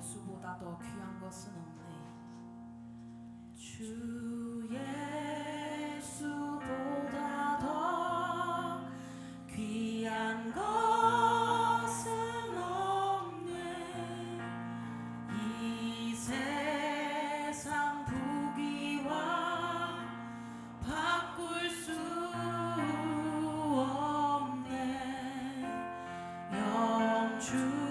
예수보다 더 귀한 것은 없네. 주 예수보다 더 귀한 것은 없네. 이 세상 부귀와 바꿀 수 없네. 영주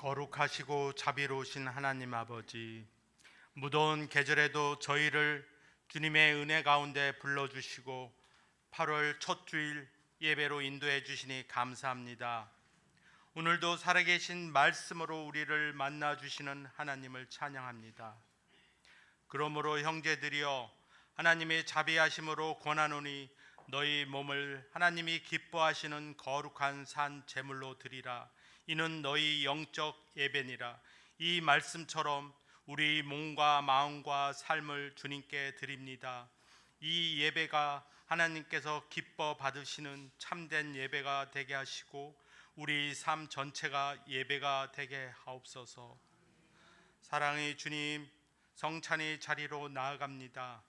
거룩하시고 자비로우신 하나님 아버지, 무더운 계절에도 저희를 주님의 은혜 가운데 불러주시고 8월 첫 주일 예배로 인도해 주시니 감사합니다. 오늘도 살아계신 말씀으로 우리를 만나 주시는 하나님을 찬양합니다. 그러므로 형제들이여, 하나님의 자비하심으로 권하노니 너희 몸을 하나님이 기뻐하시는 거룩한 산 제물로 드리라. 이는 너희 영적 예배니라. 이 말씀처럼 우리 몸과 마음과 삶을 주님께 드립니다. 이 예배가 하나님께서 기뻐 받으시는 참된 예배가 되게 하시고 우리 삶 전체가 예배가 되게 하옵소서. 사랑의 주님, 성찬의 자리로 나아갑니다.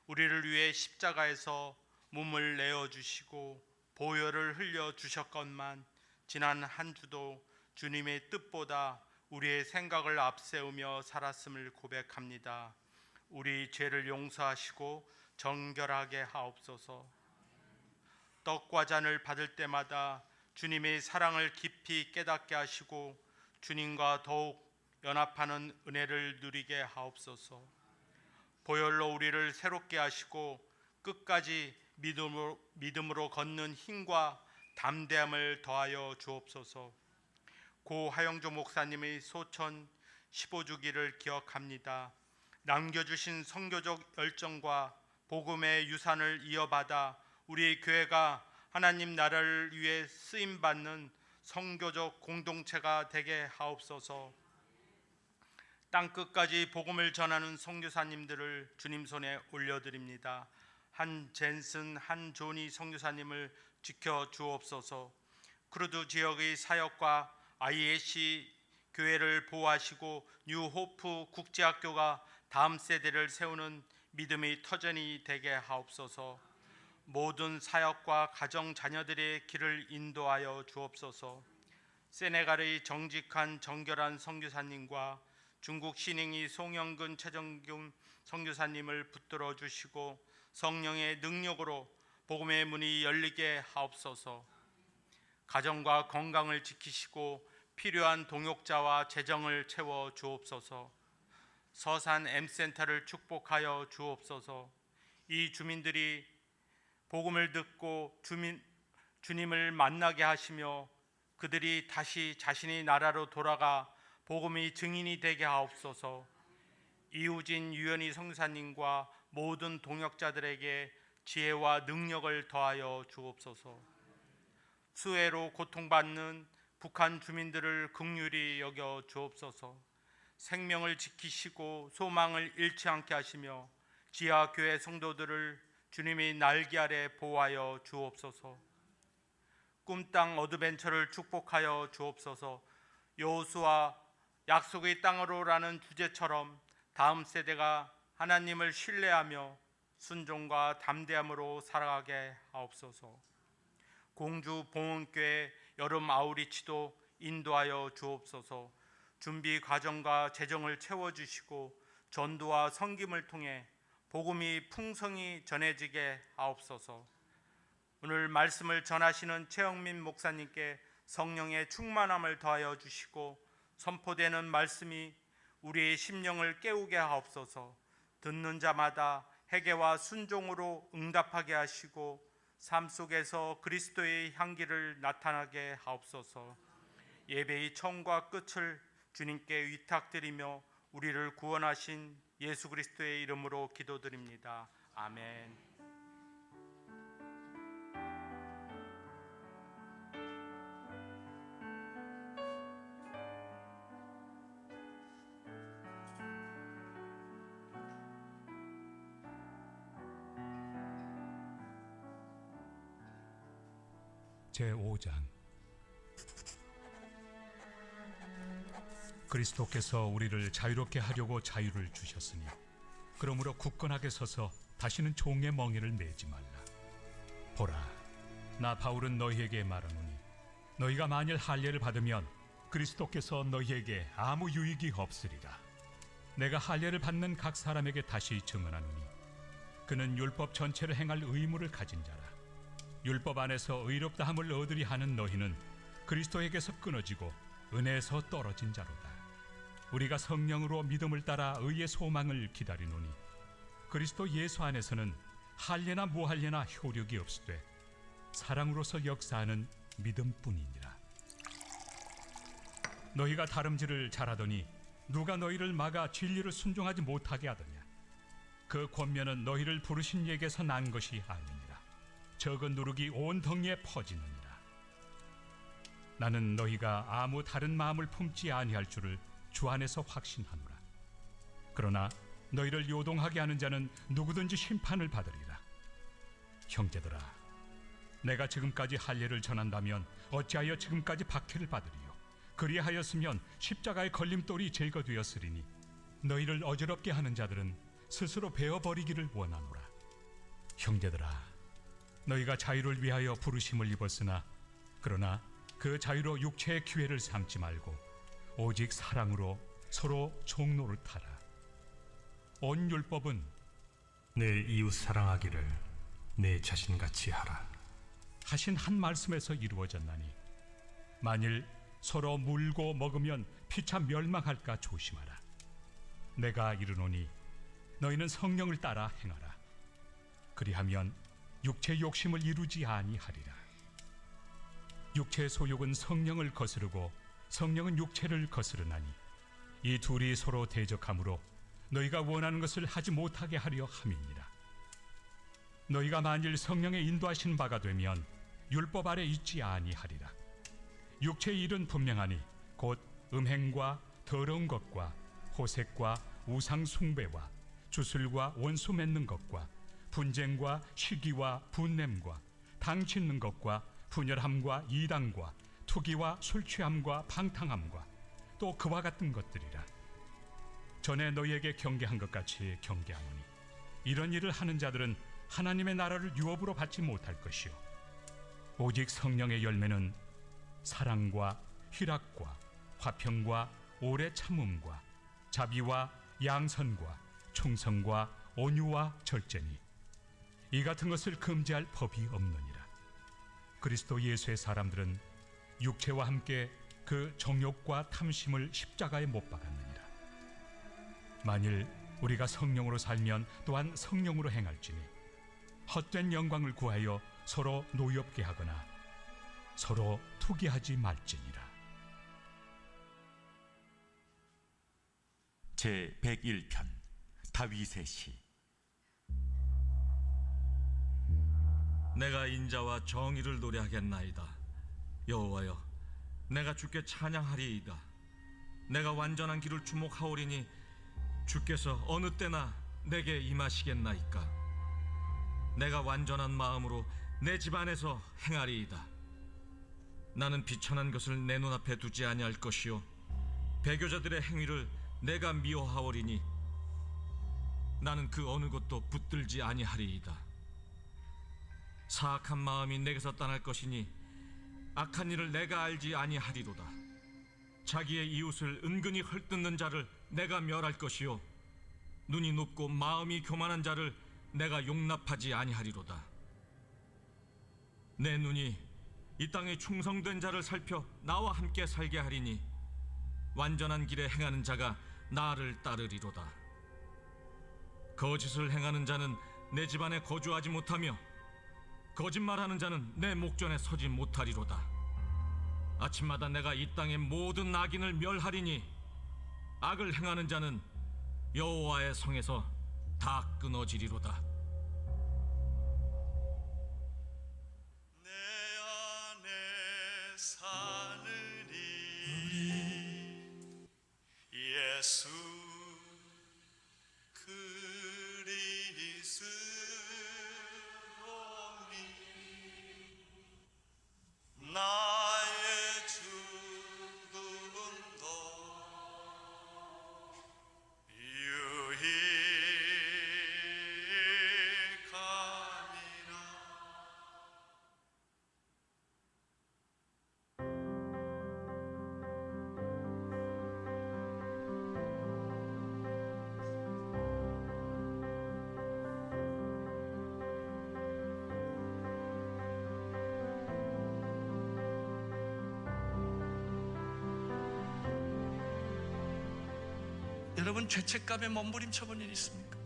우리를 위해 십자가에서 몸을 내어주시고 보혈을 흘려주셨건만 지난 한 주도 주님의 뜻보다 우리의 생각을 앞세우며 살았음을 고백합니다. 우리 죄를 용서하시고 정결하게 하옵소서. 떡과 잔을 받을 때마다 주님의 사랑을 깊이 깨닫게 하시고 주님과 더욱 연합하는 은혜를 누리게 하옵소서. 보혈로 우리를 새롭게 하시고 끝까지 믿음으로 걷는 힘과 담대함을 더하여 주옵소서. 고 하영조 목사님의 소천 15주기를 기억합니다. 남겨주신 선교적 열정과 복음의 유산을 이어받아 우리 교회가 하나님 나라를 위해 쓰임받는 선교적 공동체가 되게 하옵소서. 땅끝까지 복음을 전하는 선교사님들을 주님 손에 올려드립니다. 한 젠슨, 한 조니 선교사님을 지켜 주옵소서. 크루드 지역의 사역과 ISC 교회를 보호하시고 뉴호프 국제학교가 다음 세대를 세우는 믿음의 터전이 되게 하옵소서. 모든 사역과 가정 자녀들의 길을 인도하여 주옵소서. 세네갈의 정직한 정결한 선교사님과 중국 신행이 송영근 최정균 선교사님을 붙들어 주시고 성령의 능력으로 복음의 문이 열리게 하옵소서. 가정과 건강을 지키시고 필요한 동역자와 재정을 채워 주옵소서. 서산 M센터를 축복하여 주옵소서. 이 주민들이 복음을 듣고 주님을 만나게 하시며 그들이 다시 자신의 나라로 돌아가 복음의 증인이 되게 하옵소서. 이우진 유연희 선교사님과 모든 동역자들에게 지혜와 능력을 더하여 주옵소서. 수해로 고통받는 북한 주민들을 긍휼히 여겨 주옵소서. 생명을 지키시고 소망을 잃지 않게 하시며 지하교회 성도들을 주님의 날개 아래 보호하여 주옵소서. 꿈땅 어드벤처를 축복하여 주옵소서. 여호수아 약속의 땅으로라는 주제처럼 다음 세대가 하나님을 신뢰하며 순종과 담대함으로 살아가게 하옵소서. 공주 봉헌교회 여름 아우리치도 인도하여 주옵소서. 준비 과정과 재정을 채워주시고 전도와 섬김을 통해 복음이 풍성히 전해지게 하옵소서. 오늘 말씀을 전하시는 최영민 목사님께 성령의 충만함을 더하여 주시고 선포되는 말씀이 우리의 심령을 깨우게 하옵소서. 듣는 자마다 회개와 순종으로 응답하게 하시고 삶 속에서 그리스도의 향기를 나타나게 하옵소서. 예배의 처음과 끝을 주님께 위탁드리며 우리를 구원하신 예수 그리스도의 이름으로 기도드립니다. 아멘. 제5장. 그리스도께서 우리를 자유롭게 하려고 자유를 주셨으니 그러므로 굳건하게 서서 다시는 종의 멍에를 매지 말라. 보라, 나 바울은 너희에게 말하노니 너희가 만일 할례를 받으면 그리스도께서 너희에게 아무 유익이 없으리라. 내가 할례를 받는 각 사람에게 다시 증언하노니 그는 율법 전체를 행할 의무를 가진 자라. 율법 안에서 의롭다함을 얻으리 하는 너희는 그리스도에게서 끊어지고 은혜에서 떨어진 자로다. 우리가 성령으로 믿음을 따라 의의 소망을 기다리노니 그리스도 예수 안에서는 할례나 무할례나 효력이 없으되 사랑으로서 역사하는 믿음뿐이니라. 너희가 다름질을 잘하더니 누가 너희를 막아 진리를 순종하지 못하게 하더냐? 그 권면은 너희를 부르신 이에게서 난 것이 아니니라. 적은 누룩이 온 덩이에 퍼지느니라. 나는 너희가 아무 다른 마음을 품지 아니할 줄을 주 안에서 확신하노라. 그러나 너희를 요동하게 하는 자는 누구든지 심판을 받으리라. 형제들아, 내가 지금까지 할례를 전한다면 어찌하여 지금까지 박해를 받으리요? 그리하였으면 십자가의 걸림돌이 제거되었으리니 너희를 어지럽게 하는 자들은 스스로 베어버리기를 원하노라. 형제들아, 너희가 자유를 위하여 부르심을 입었으나 그러나 그 자유로 육체의 기회를 삼지 말고 오직 사랑으로 서로 종로를 타라. 온 율법은 내 이웃 사랑하기를 내 자신같이 하라 하신 한 말씀에서 이루어졌나니 만일 서로 물고 먹으면 피차 멸망할까 조심하라. 내가 이르노니 너희는 성령을 따라 행하라. 그리하면 육체의 욕심을 이루지 아니하리라. 육체의 소욕은 성령을 거스르고 성령은 육체를 거스르나니 이 둘이 서로 대적하므로 너희가 원하는 것을 하지 못하게 하려 함이니라. 너희가 만일 성령의 인도하신 바가 되면 율법 아래 있지 아니하리라. 육체의 일은 분명하니 곧 음행과 더러운 것과 호색과 우상 숭배와 주술과 원수 맺는 것과 분쟁과 시기와 분냄과 당 짓는 것과 분열함과 이당과 투기와 술 취함과 방탕함과 또 그와 같은 것들이라. 전에 너희에게 경계한 것 같이 경계하노니 이런 일을 하는 자들은 하나님의 나라를 유업으로 받지 못할 것이요 오직 성령의 열매는 사랑과 희락과 화평과 오래 참음과 자비와 양선과 충성과 온유와 절제니 이 같은 것을 금지할 법이 없느니라. 그리스도 예수의 사람들은 육체와 함께 그 정욕과 탐심을 십자가에 못 박았느니라. 만일 우리가 성령으로 살면 또한 성령으로 행할지니 헛된 영광을 구하여 서로 노엽게 하거나 서로 투기하지 말지니라. 제 101편 다윗의 시. 내가 인자와 정의를 노래하겠나이다. 여호와여, 내가 주께 찬양하리이다. 내가 완전한 길을 주목하오리니 주께서 어느 때나 내게 임하시겠나이까. 내가 완전한 마음으로 내 집안에서 행하리이다. 나는 비천한 것을 내 눈앞에 두지 아니할 것이요 배교자들의 행위를 내가 미워하오리니 나는 그 어느 것도 붙들지 아니하리이다. 사악한 마음이 내게서 떠날 것이니 악한 일을 내가 알지 아니하리로다. 자기의 이웃을 은근히 헐뜯는 자를 내가 멸할 것이요 눈이 높고 마음이 교만한 자를 내가 용납하지 아니하리로다. 내 눈이 이 땅에 충성된 자를 살펴 나와 함께 살게 하리니 완전한 길에 행하는 자가 나를 따르리로다. 거짓을 행하는 자는 내 집안에 거주하지 못하며 거짓말하는 자는 내 목전에 서지 못하리로다. 아침마다 내가 이 땅의 모든 악인을 멸하리니 악을 행하는 자는 여호와의 성에서 다 끊어지리로다. 내 안에 사는 이 예수 그리스도니 나의 죽음도 유익 여러분 죄책감에 몸부림쳐 본 일 있습니까?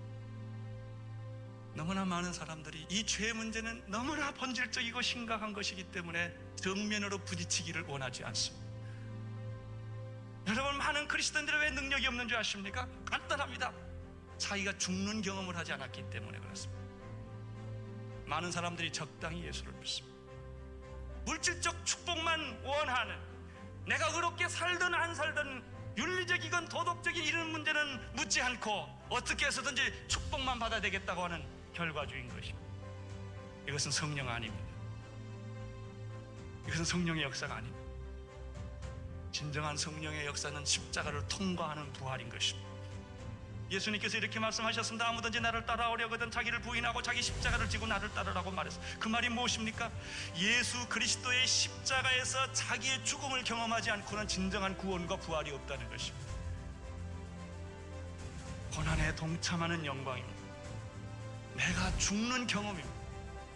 너무나 많은 사람들이 이 죄 문제는 너무나 본질적이고 심각한 것이기 때문에 정면으로 부딪히기를 원하지 않습니다. 여러분, 많은 그리스도인들이 왜 능력이 없는 줄 아십니까? 간단합니다. 자기가 죽는 경험을 하지 않았기 때문에 그렇습니다. 많은 사람들이 적당히 예수를 믿습니다. 물질적 축복만 원하는, 내가 의롭게 살든 안 살든 윤리적이건 도덕적인 이런 문제는 묻지 않고 어떻게 해서든지 축복만 받아야 되겠다고 하는 결과주의인 것입니다. 이것은 성령 아닙니다. 이것은 성령의 역사가 아닙니다. 진정한 성령의 역사는 십자가를 통과하는 부활인 것입니다. 예수님께서 이렇게 말씀하셨습니다. 아무든지 나를 따라오려거든 자기를 부인하고 자기 십자가를 지고 나를 따르라고 말했습니다. 그 말이 무엇입니까? 예수 그리스도의 십자가에서 자기의 죽음을 경험하지 않고는 진정한 구원과 부활이 없다는 것입니다. 고난에 동참하는 영광입니다. 내가 죽는 경험입니다.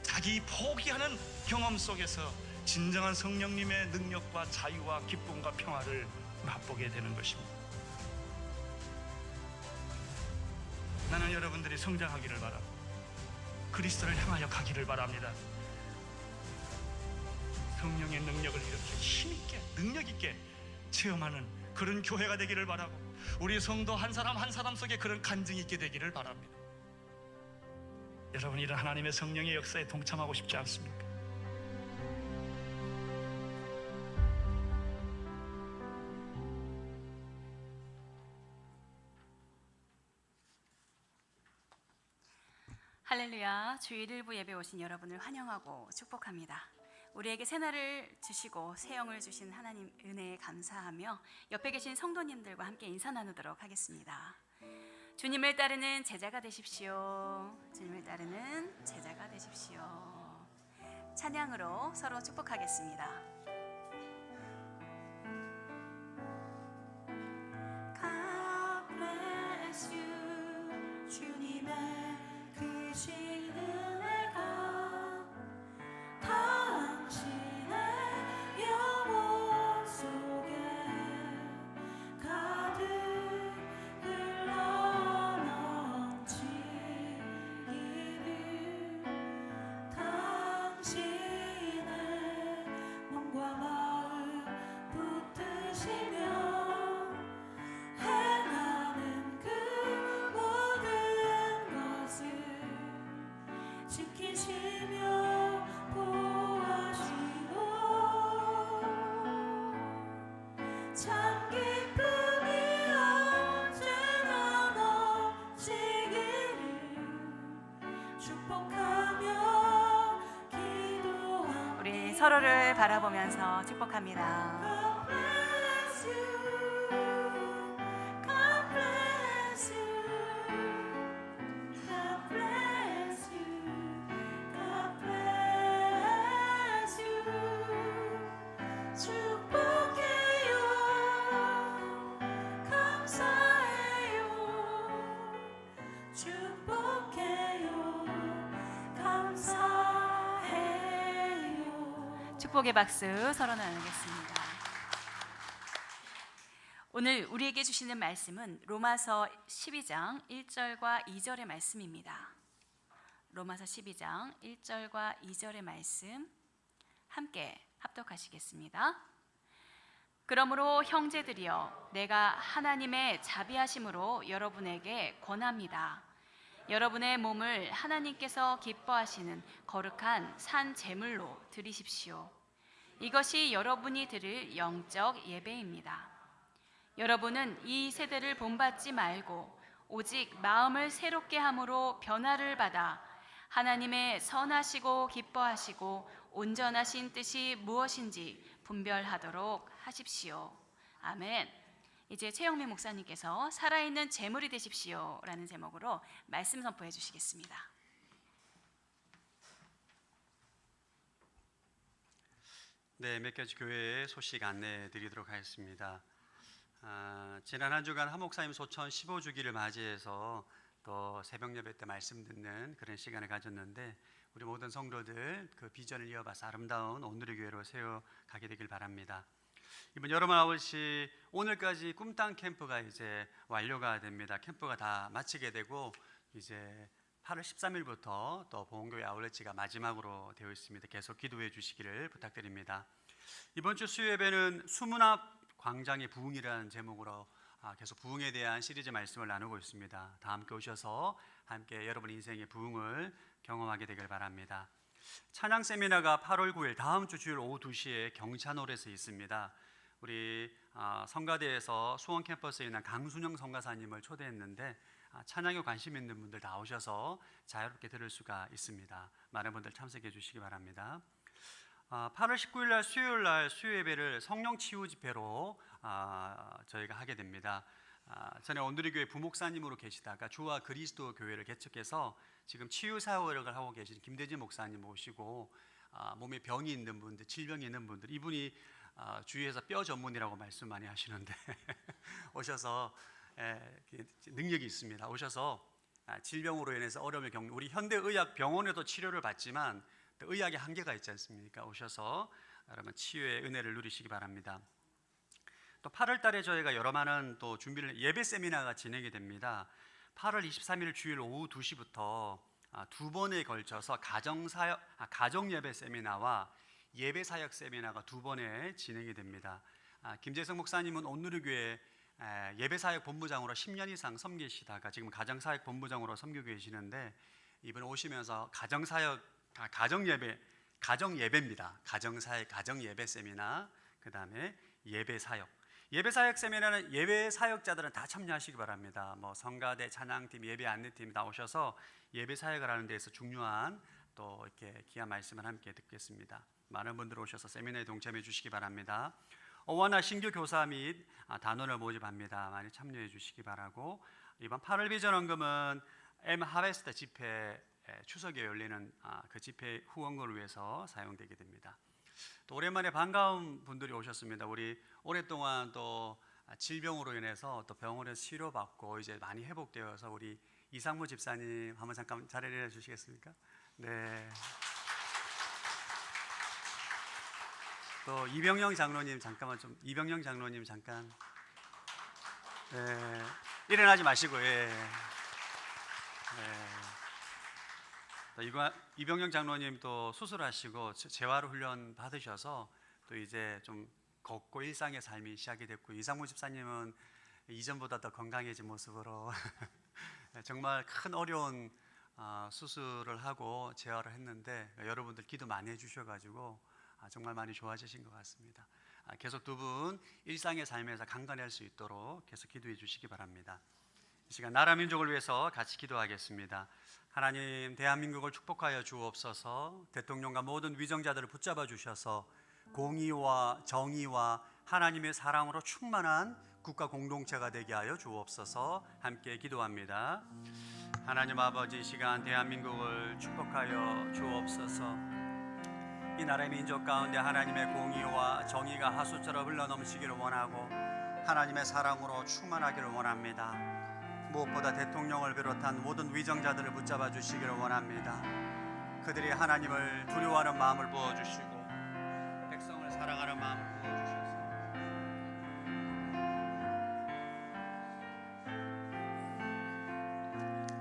자기 포기하는 경험 속에서 진정한 성령님의 능력과 자유와 기쁨과 평화를 맛보게 되는 것입니다. 나는 여러분들이 성장하기를 바랍니다. 그리스도를 향하여 가기를 바랍니다. 성령의 능력을 이렇게 힘있게 능력있게 체험하는 그런 교회가 되기를 바라고, 우리 성도 한 사람 한 사람 속에 그런 간증이 있게 되기를 바랍니다. 여러분, 이런 하나님의 성령의 역사에 동참하고 싶지 않습니까? 할렐루야. 주일 일부 예배 오신 여러분을 환영하고 축복합니다. 우리에게 새날을 주시고 새 영을 주신 하나님 은혜에 감사하며 옆에 계신 성도님들과 함께 인사 나누도록 하겠습니다. 주님을 따르는 제자가 되십시오. 주님을 따르는 제자가 되십시오. 찬양으로 서로 축복하겠습니다. God bless you. 주님의 크신 은혜가 당신의 영혼 속에 가득 흘러넘치기를, 당신의 몸과 마음 붙드시며 행하는 그 모든 것을 지키시며 보호하시고, 참 기쁨이 언제나 넘치기를 축복하며 기도합니다. 우리 서로를 바라보면서 축복합니다. God bless you. God bless you. God bless you. God bless you. 축복해요. 감사해요. 축복해요. 감사해요. 축복의 박수 서로 나누겠습니다. 오늘 우리에게 주시는 말씀은 로마서 12장 1절과 2절의 말씀입니다. 로마서 12장 1절과 2절의 말씀 함께 합독하시겠습니다. 그러므로 형제들이여, 내가 하나님의 자비하심으로 여러분에게 권합니다. 여러분의 몸을 하나님께서 기뻐하시는 거룩한 산 제물로 드리십시오. 이것이 여러분이 드릴 영적 예배입니다. 여러분은 이 세대를 본받지 말고 오직 마음을 새롭게 함으로 변화를 받아 하나님의 선하시고 기뻐하시고 온전하신 뜻이 무엇인지 분별하도록 하십시오. 아멘. 이제 최영미 목사님께서 살아있는 제물이 되십시오 라는 제목으로 말씀 선포해 주시겠습니다. 네, 몇 가지 교회의 소식 안내해 드리도록 하겠습니다. 지난 한 주간 한 목사님 소천 15주기를 맞이해서 또 새벽 예배 때 말씀 듣는 그런 시간을 가졌는데, 우리 모든 성도들 그 비전을 이어봐서 아름다운 오늘의 교회로 세워가게 되길 바랍니다. 이번 여름 아울시 오늘까지 꿈땅 캠프가 이제 완료가 됩니다. 캠프가 다 마치게 되고 이제 8월 13일부터 또 보험교회 아울렛지가 마지막으로 되어 있습니다. 계속 기도해 주시기를 부탁드립니다. 이번 주 수요예배는 수문앞 광장의 부흥이라는 제목으로 계속 부흥에 대한 시리즈 말씀을 나누고 있습니다. 다 함께 오셔서 함께 여러분 인생의 부흥을 경험하게 되길 바랍니다. 찬양 세미나가 8월 9일 다음 주 주일 오후 2시에 경찬홀에서 있습니다. 우리 성가대에서 수원 캠퍼스에 있는 강순영 성가사님을 초대했는데 찬양에 관심 있는 분들 다 오셔서 자유롭게 들을 수가 있습니다. 많은 분들 참석해 주시기 바랍니다. 8월 19일 날 수요일 날 수요예배를 성령 치유 집회로 저희가 하게 됩니다. 전에 온누리교회 부목사님으로 계시다가 주와 그리스도 교회를 개척해서 지금 치유 사역을 하고 계신 김대진 목사님 모시고 몸에 병이 있는 분들, 질병이 있는 분들, 이분이 주위에서 뼈 전문이라고 말씀 많이 하시는데 오셔서 능력이 있습니다. 오셔서 질병으로 인해서 어려움을 겪는, 우리 현대의학 병원에도 치료를 받지만 또 의학의 한계가 있지 않습니까? 오셔서 여러분 치유의 은혜를 누리시기 바랍니다. 또 8월 달에 저희가 여러 많은 또 준비를, 예배 세미나가 진행이 됩니다. 8월 23일 주일 오후 2시부터 두 번에 걸쳐서 가정 예배 세미나와 예배 사역 세미나가 두 번에 진행이 됩니다. 김재성 목사님은 온누리교회 예배 사역 본부장으로 10년 이상 섬기시다가 지금 가정 사역 본부장으로 섬기고 계시는데 이번에 오시면서 가정 예배입니다. 가정 사역, 가정 예배 세미나, 그다음에 예배 사역. 예배 사역 세미나는 예배 사역자들은 다 참여하시기 바랍니다. 뭐 성가대, 찬양팀, 예배 안내팀 다 오셔서 예배 사역을 하는 데서 중요한 또 이렇게 귀한 말씀을 함께 듣겠습니다. 많은 분들 오셔서 세미나에 동참해 주시기 바랍니다. 어원화 신규 교사 및 단원을 모집합니다. 많이 참여해 주시기 바라고, 이번 8월 비전 헌금은 M 하베스트 집회 추석에 열리는 그 집회 후원금을 위해서 사용되게 됩니다. 또 오랜만에 반가운 분들이 오셨습니다. 우리 오랫동안 또 질병으로 인해서 또 병원에서 치료받고 이제 많이 회복되어서 우리 이상무 집사님 한번 잠깐 자리를 해 주시겠습니까? 네. 또 이병영 장로님 잠깐만 좀, 이병영 장로님 잠깐. 네. 일어나지 마시고, 예. 네. 이병영 장로님 또 수술하시고 재활 훈련 받으셔서 또 이제 좀 걷고 일상의 삶이 시작이 됐고, 이상무 집사님은 이전보다 더 건강해진 모습으로 정말 큰 어려운 수술을 하고 재활을 했는데 여러분들 기도 많이 해주셔가지고 정말 많이 좋아지신 것 같습니다. 계속 두 분 일상의 삶에서 강건할 수 있도록 계속 기도해 주시기 바랍니다. 이 시간 나라 민족을 위해서 같이 기도하겠습니다. 하나님, 대한민국을 축복하여 주옵소서. 대통령과 모든 위정자들을 붙잡아 주셔서 공의와 정의와 하나님의 사랑으로 충만한 국가 공동체가 되게 하여 주옵소서. 함께 기도합니다. 하나님 아버지, 이 시간 대한민국을 축복하여 주옵소서. 이 나라의 민족 가운데 하나님의 공의와 정의가 하수처럼 흘러넘치기를 원하고 하나님의 사랑으로 충만하기를 원합니다. 무엇보다 대통령을 비롯한 모든 위정자들을 붙잡아 주시기를 원합니다. 그들이 하나님을 두려워하는 마음을 부어주시고 백성을 사랑하는 마음을 부어주셔서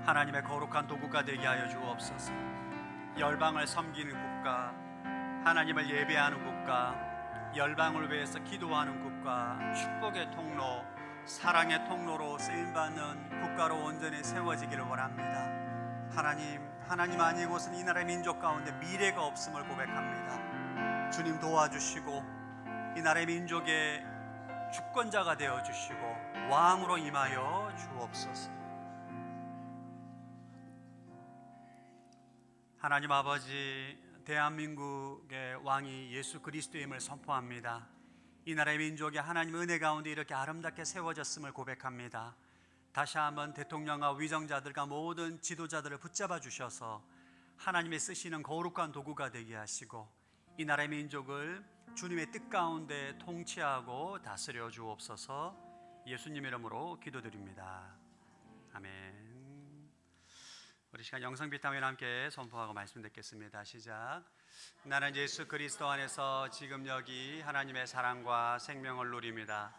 하나님의 거룩한 도구가 되게 하여 주옵소서. 열방을 섬기는 국가, 하나님을 예배하는 국가, 열방을 위해서 기도하는 국가, 축복의 통로, 사랑의 통로로 쓰임받는 국가로 온전히 세워지기를 원합니다. 하나님 아니고선 이 나라의 민족 가운데 미래가 없음을 고백합니다. 주님 도와주시고 이 나라의 민족의 주권자가 되어주시고 왕으로 임하여 주옵소서. 하나님 아버지, 대한민국의 왕이 예수 그리스도임을 선포합니다. 이 나라의 민족이 하나님 은혜 가운데 이렇게 아름답게 세워졌음을 고백합니다. 다시 한번 대통령과 위정자들과 모든 지도자들을 붙잡아 주셔서 하나님의 쓰시는 거룩한 도구가 되게 하시고 이 나라의 민족을 주님의 뜻 가운데 통치하고 다스려 주옵소서. 예수님 이름으로 기도드립니다. 아멘. 우리 시간 영성 비타민 함께 선포하고 말씀 듣겠습니다. 시작. 나는 예수 그리스도 안에서 지금 여기 하나님의 사랑과 생명을 누립니다.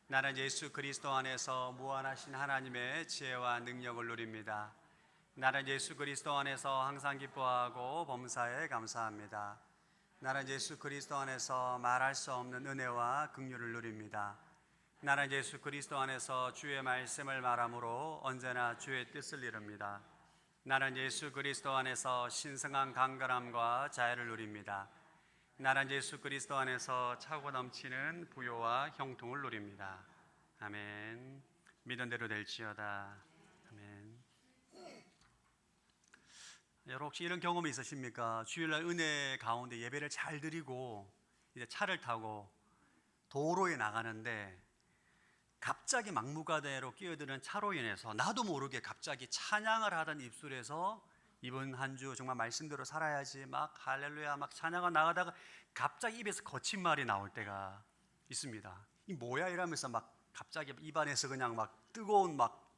나는 예수 그리스도 안에서 무한하신 하나님의 지혜와 능력을 누립니다. 나는 예수 그리스도 안에서 항상 기뻐하고 범사에 감사합니다. 나는 예수 그리스도 안에서 말할 수 없는 은혜와 긍휼을 누립니다. 나는 예수 그리스도 안에서 주의 말씀을 말함으로 언제나 주의 뜻을 이룹니다. 나는 예수 그리스도 안에서 신성한 강건함과 자유를 누립니다. 나는 예수 그리스도 안에서 차고 넘치는 부요와 형통을 누립니다. 아멘. 믿은 대로 될지어다. 아멘. 여러분 혹시 이런 경험이 있으십니까? 주일날 은혜 가운데 예배를 잘 드리고 이제 차를 타고 도로에 나가는데 갑자기 막무가내로 끼어드는 차로 인해서 나도 모르게 갑자기 찬양을 하던 입술에서 이번 한 주 정말 말씀대로 살아야지 막 할렐루야 막 찬양을 나가다가 갑자기 입에서 거친 말이 나올 때가 있습니다. 이 뭐야 이러면서 막 갑자기 입안에서 그냥 막 뜨거운 막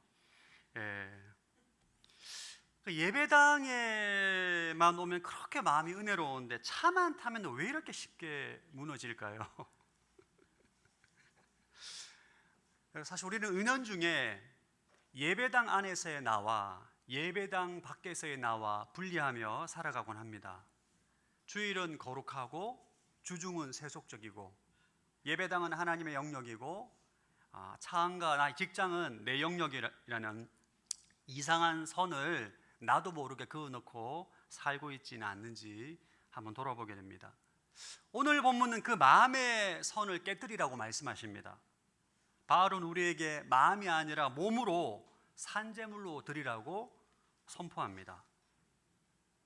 예배당에만 오면 그렇게 마음이 은혜로운데 차만 타면 왜 이렇게 쉽게 무너질까요? 사실 우리는 은연중에 예배당 안에서의 나와 예배당 밖에서의 나와 분리하며 살아가곤 합니다. 주일은 거룩하고 주중은 세속적이고 예배당은 하나님의 영역이고 차안과 나의 직장은 내 영역이라는 이상한 선을 나도 모르게 그어놓고 살고 있지는 않는지 한번 돌아보게 됩니다. 오늘 본문은 그 마음의 선을 깨뜨리라고 말씀하십니다. 바울은 우리에게 마음이 아니라 몸으로 산제물로 드리라고 선포합니다.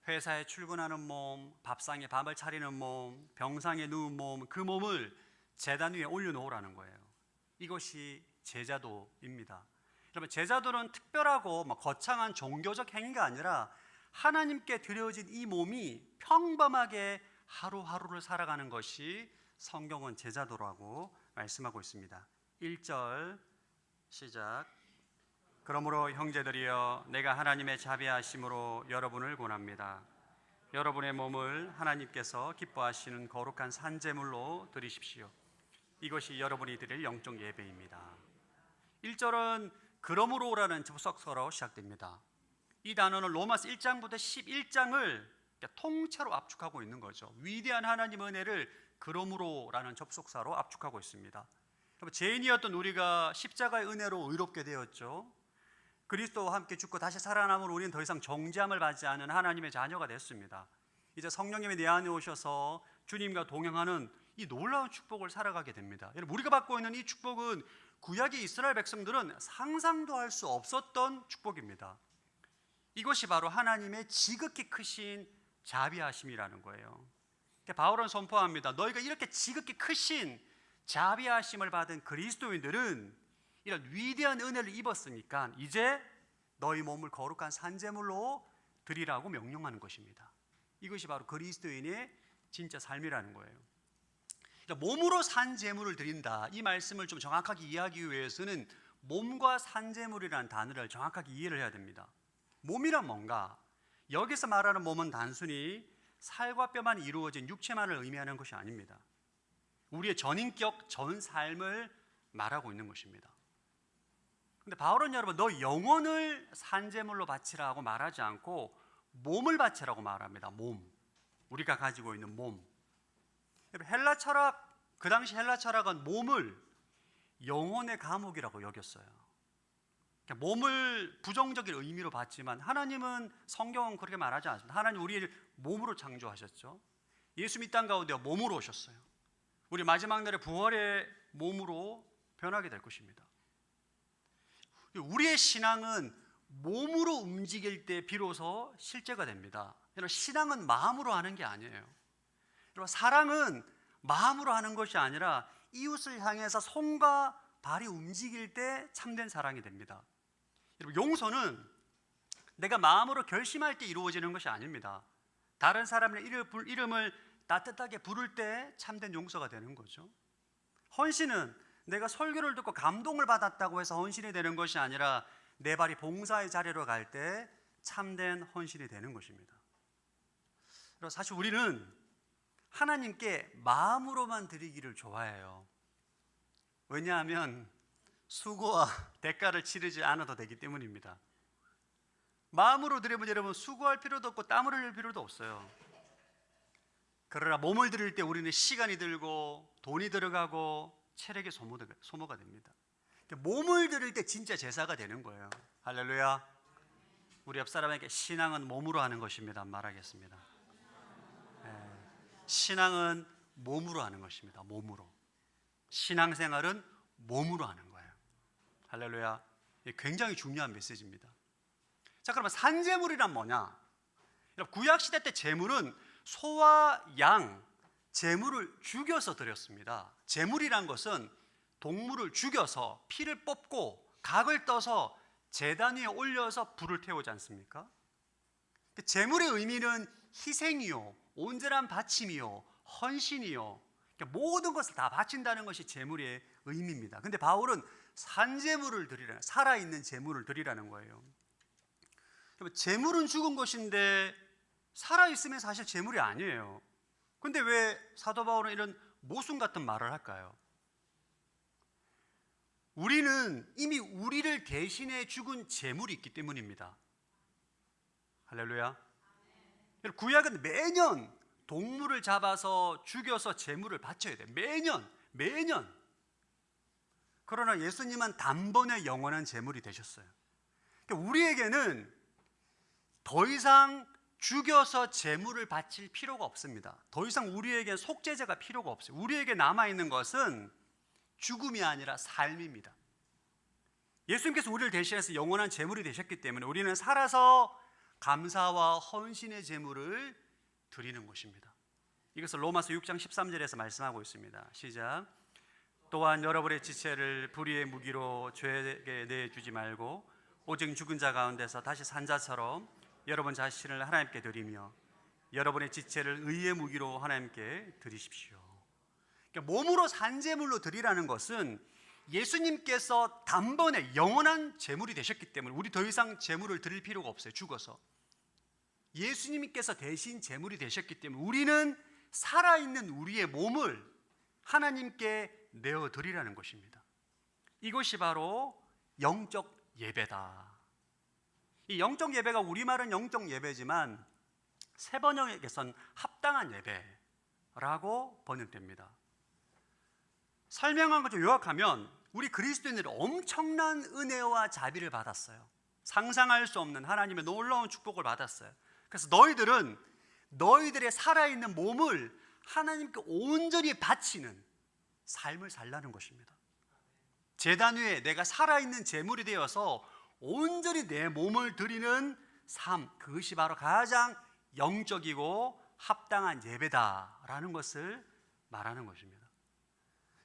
회사에 출근하는 몸, 밥상에 밥을 차리는 몸, 병상에 누운 몸, 그 몸을 제단 위에 올려놓으라는 거예요. 이것이 제자도입니다. 여러분 제자도는 특별하고 거창한 종교적 행위가 아니라 하나님께 드려진 이 몸이 평범하게 하루하루를 살아가는 것이 성경은 제자도라고 말씀하고 있습니다. 1절 시작. 그러므로 형제들이여 내가 하나님의 자비하심으로 여러분을 권합니다. 여러분의 몸을 하나님께서 기뻐하시는 거룩한 산제물로 드리십시오. 이것이 여러분이 드릴 영적 예배입니다. 1절은 그러므로라는 접속사로 시작됩니다. 이 단어는 로마서 1장부터 11장을 통째로 압축하고 있는 거죠. 위대한 하나님의 은혜를 그러므로라는 접속사로 압축하고 있습니다. 죄인이었던 우리가 십자가의 은혜로 의롭게 되었죠. 그리스도와 함께 죽고 다시 살아남으로 우리는 더 이상 정죄함을 받지 않은 하나님의 자녀가 됐습니다. 이제 성령님이 내 안에 오셔서 주님과 동행하는 이 놀라운 축복을 살아가게 됩니다. 여러분 우리가 받고 있는 이 축복은 구약의 이스라엘 백성들은 상상도 할 수 없었던 축복입니다. 이것이 바로 하나님의 지극히 크신 자비하심이라는 거예요. 바울은 선포합니다. 너희가 이렇게 지극히 크신 자비하심을 받은 그리스도인들은 이런 위대한 은혜를 입었으니까 이제 너희 몸을 거룩한 산제물로 드리라고 명령하는 것입니다. 이것이 바로 그리스도인의 진짜 삶이라는 거예요. 몸으로 산제물을 드린다, 이 말씀을 좀 정확하게 이해하기 위해서는 몸과 산제물이라는 단어를 정확하게 이해를 해야 됩니다. 몸이란 뭔가? 여기서 말하는 몸은 단순히 살과 뼈만 이루어진 육체만을 의미하는 것이 아닙니다. 우리의 전인격, 전 삶을 말하고 있는 것입니다. 근데 바울은 여러분 너 영혼을 산제물로 바치라고 말하지 않고 몸을 바치라고 말합니다. 몸, 우리가 가지고 있는 몸. 헬라 철학, 그 당시 헬라 철학은 몸을 영혼의 감옥이라고 여겼어요. 그러니까 몸을 부정적인 의미로 봤지만 하나님은, 성경은 그렇게 말하지 않습니다. 하나님 우리를 몸으로 창조하셨죠. 예수 이 땅 가운데 몸으로 오셨어요. 우리 마지막 날에 부활의 몸으로 변하게 될 것입니다. 우리의 신앙은 몸으로 움직일 때 비로소 실제가 됩니다. 여러분 신앙은 마음으로 하는 게 아니에요. 여러분 사랑은 마음으로 하는 것이 아니라 이웃을 향해서 손과 발이 움직일 때 참된 사랑이 됩니다. 여러분 용서는 내가 마음으로 결심할 때 이루어지는 것이 아닙니다. 다른 사람의 이름을 따뜻하게 부를 때 참된 용서가 되는 거죠. 헌신은 내가 설교를 듣고 감동을 받았다고 해서 헌신이 되는 것이 아니라 내 발이 봉사의 자리로 갈 때 참된 헌신이 되는 것입니다. 사실 우리는 하나님께 마음으로만 드리기를 좋아해요. 왜냐하면 수고와 대가를 치르지 않아도 되기 때문입니다. 마음으로 드리면 여러분 수고할 필요도 없고 땀을 흘릴 필요도 없어요. 그러나 몸을 드릴 때 우리는 시간이 들고 돈이 들어가고 체력이 소모가 됩니다. 몸을 드릴 때 진짜 제사가 되는 거예요. 할렐루야. 우리 옆 사람에게 신앙은 몸으로 하는 것입니다. 말하겠습니다. 신앙은 몸으로 하는 것입니다. 몸으로. 신앙생활은 몸으로 하는 거예요. 할렐루야. 굉장히 중요한 메시지입니다. 자, 그러면 산제물이란 뭐냐? 구약시대 때 제물은 소와 양, 제물을 죽여서 드렸습니다. 제물이란 것은 동물을 죽여서 피를 뽑고 각을 떠서 제단 위에 올려서 불을 태우지 않습니까? 제물의 의미는 희생이요, 온전한 바침이요, 헌신이요, 모든 것을 다 바친다는 것이 제물의 의미입니다. 근데 바울은 산제물을 드리라는, 살아있는 제물을 드리라는 거예요. 제물은 죽은 것인데 살아있으면 사실 제물이 아니에요. 근데 왜 사도 바울은 이런 모순 같은 말을 할까요? 우리는 이미 우리를 대신해 죽은 제물이 있기 때문입니다. 할렐루야. 구약은 매년 동물을 잡아서 죽여서 제물을 바쳐야 돼요. 매년. 그러나 예수님은 단번에 영원한 제물이 되셨어요. 우리에게는 더 이상 죽여서 제물을 바칠 필요가 없습니다. 더 이상 우리에게 속죄제가 필요가 없어요. 우리에게 남아있는 것은 죽음이 아니라 삶입니다. 예수님께서 우리를 대신해서 영원한 제물이 되셨기 때문에 우리는 살아서 감사와 헌신의 제물을 드리는 것입니다. 이것을 로마서 6장 13절에서 말씀하고 있습니다. 시작. 또한 여러분의 지체를 불의의 무기로 죄에게 내주지 말고 오직 죽은 자 가운데서 다시 산 자처럼 여러분 자신을 하나님께 드리며 여러분의 지체를 의의 무기로 하나님께 드리십시오. 그러니까 몸으로 산제물로 드리라는 것은 예수님께서 단번에 영원한 제물이 되셨기 때문에 우리 더 이상 제물을 드릴 필요가 없어요. 죽어서 예수님께서 대신 제물이 되셨기 때문에 우리는 살아있는 우리의 몸을 하나님께 내어드리라는 것입니다. 이것이 바로 영적 예배다. 이 영적 예배가 우리말은 영적 예배지만 세번역에선 합당한 예배라고 번역됩니다. 설명한 것을 요약하면 우리 그리스도인들은 엄청난 은혜와 자비를 받았어요. 상상할 수 없는 하나님의 놀라운 축복을 받았어요. 그래서 너희들은 너희들의 살아있는 몸을 하나님께 온전히 바치는 삶을 살라는 것입니다. 제단 위에 내가 살아있는 제물이 되어서 온전히 내 몸을 드리는 삶, 그것이 바로 가장 영적이고 합당한 예배다라는 것을 말하는 것입니다.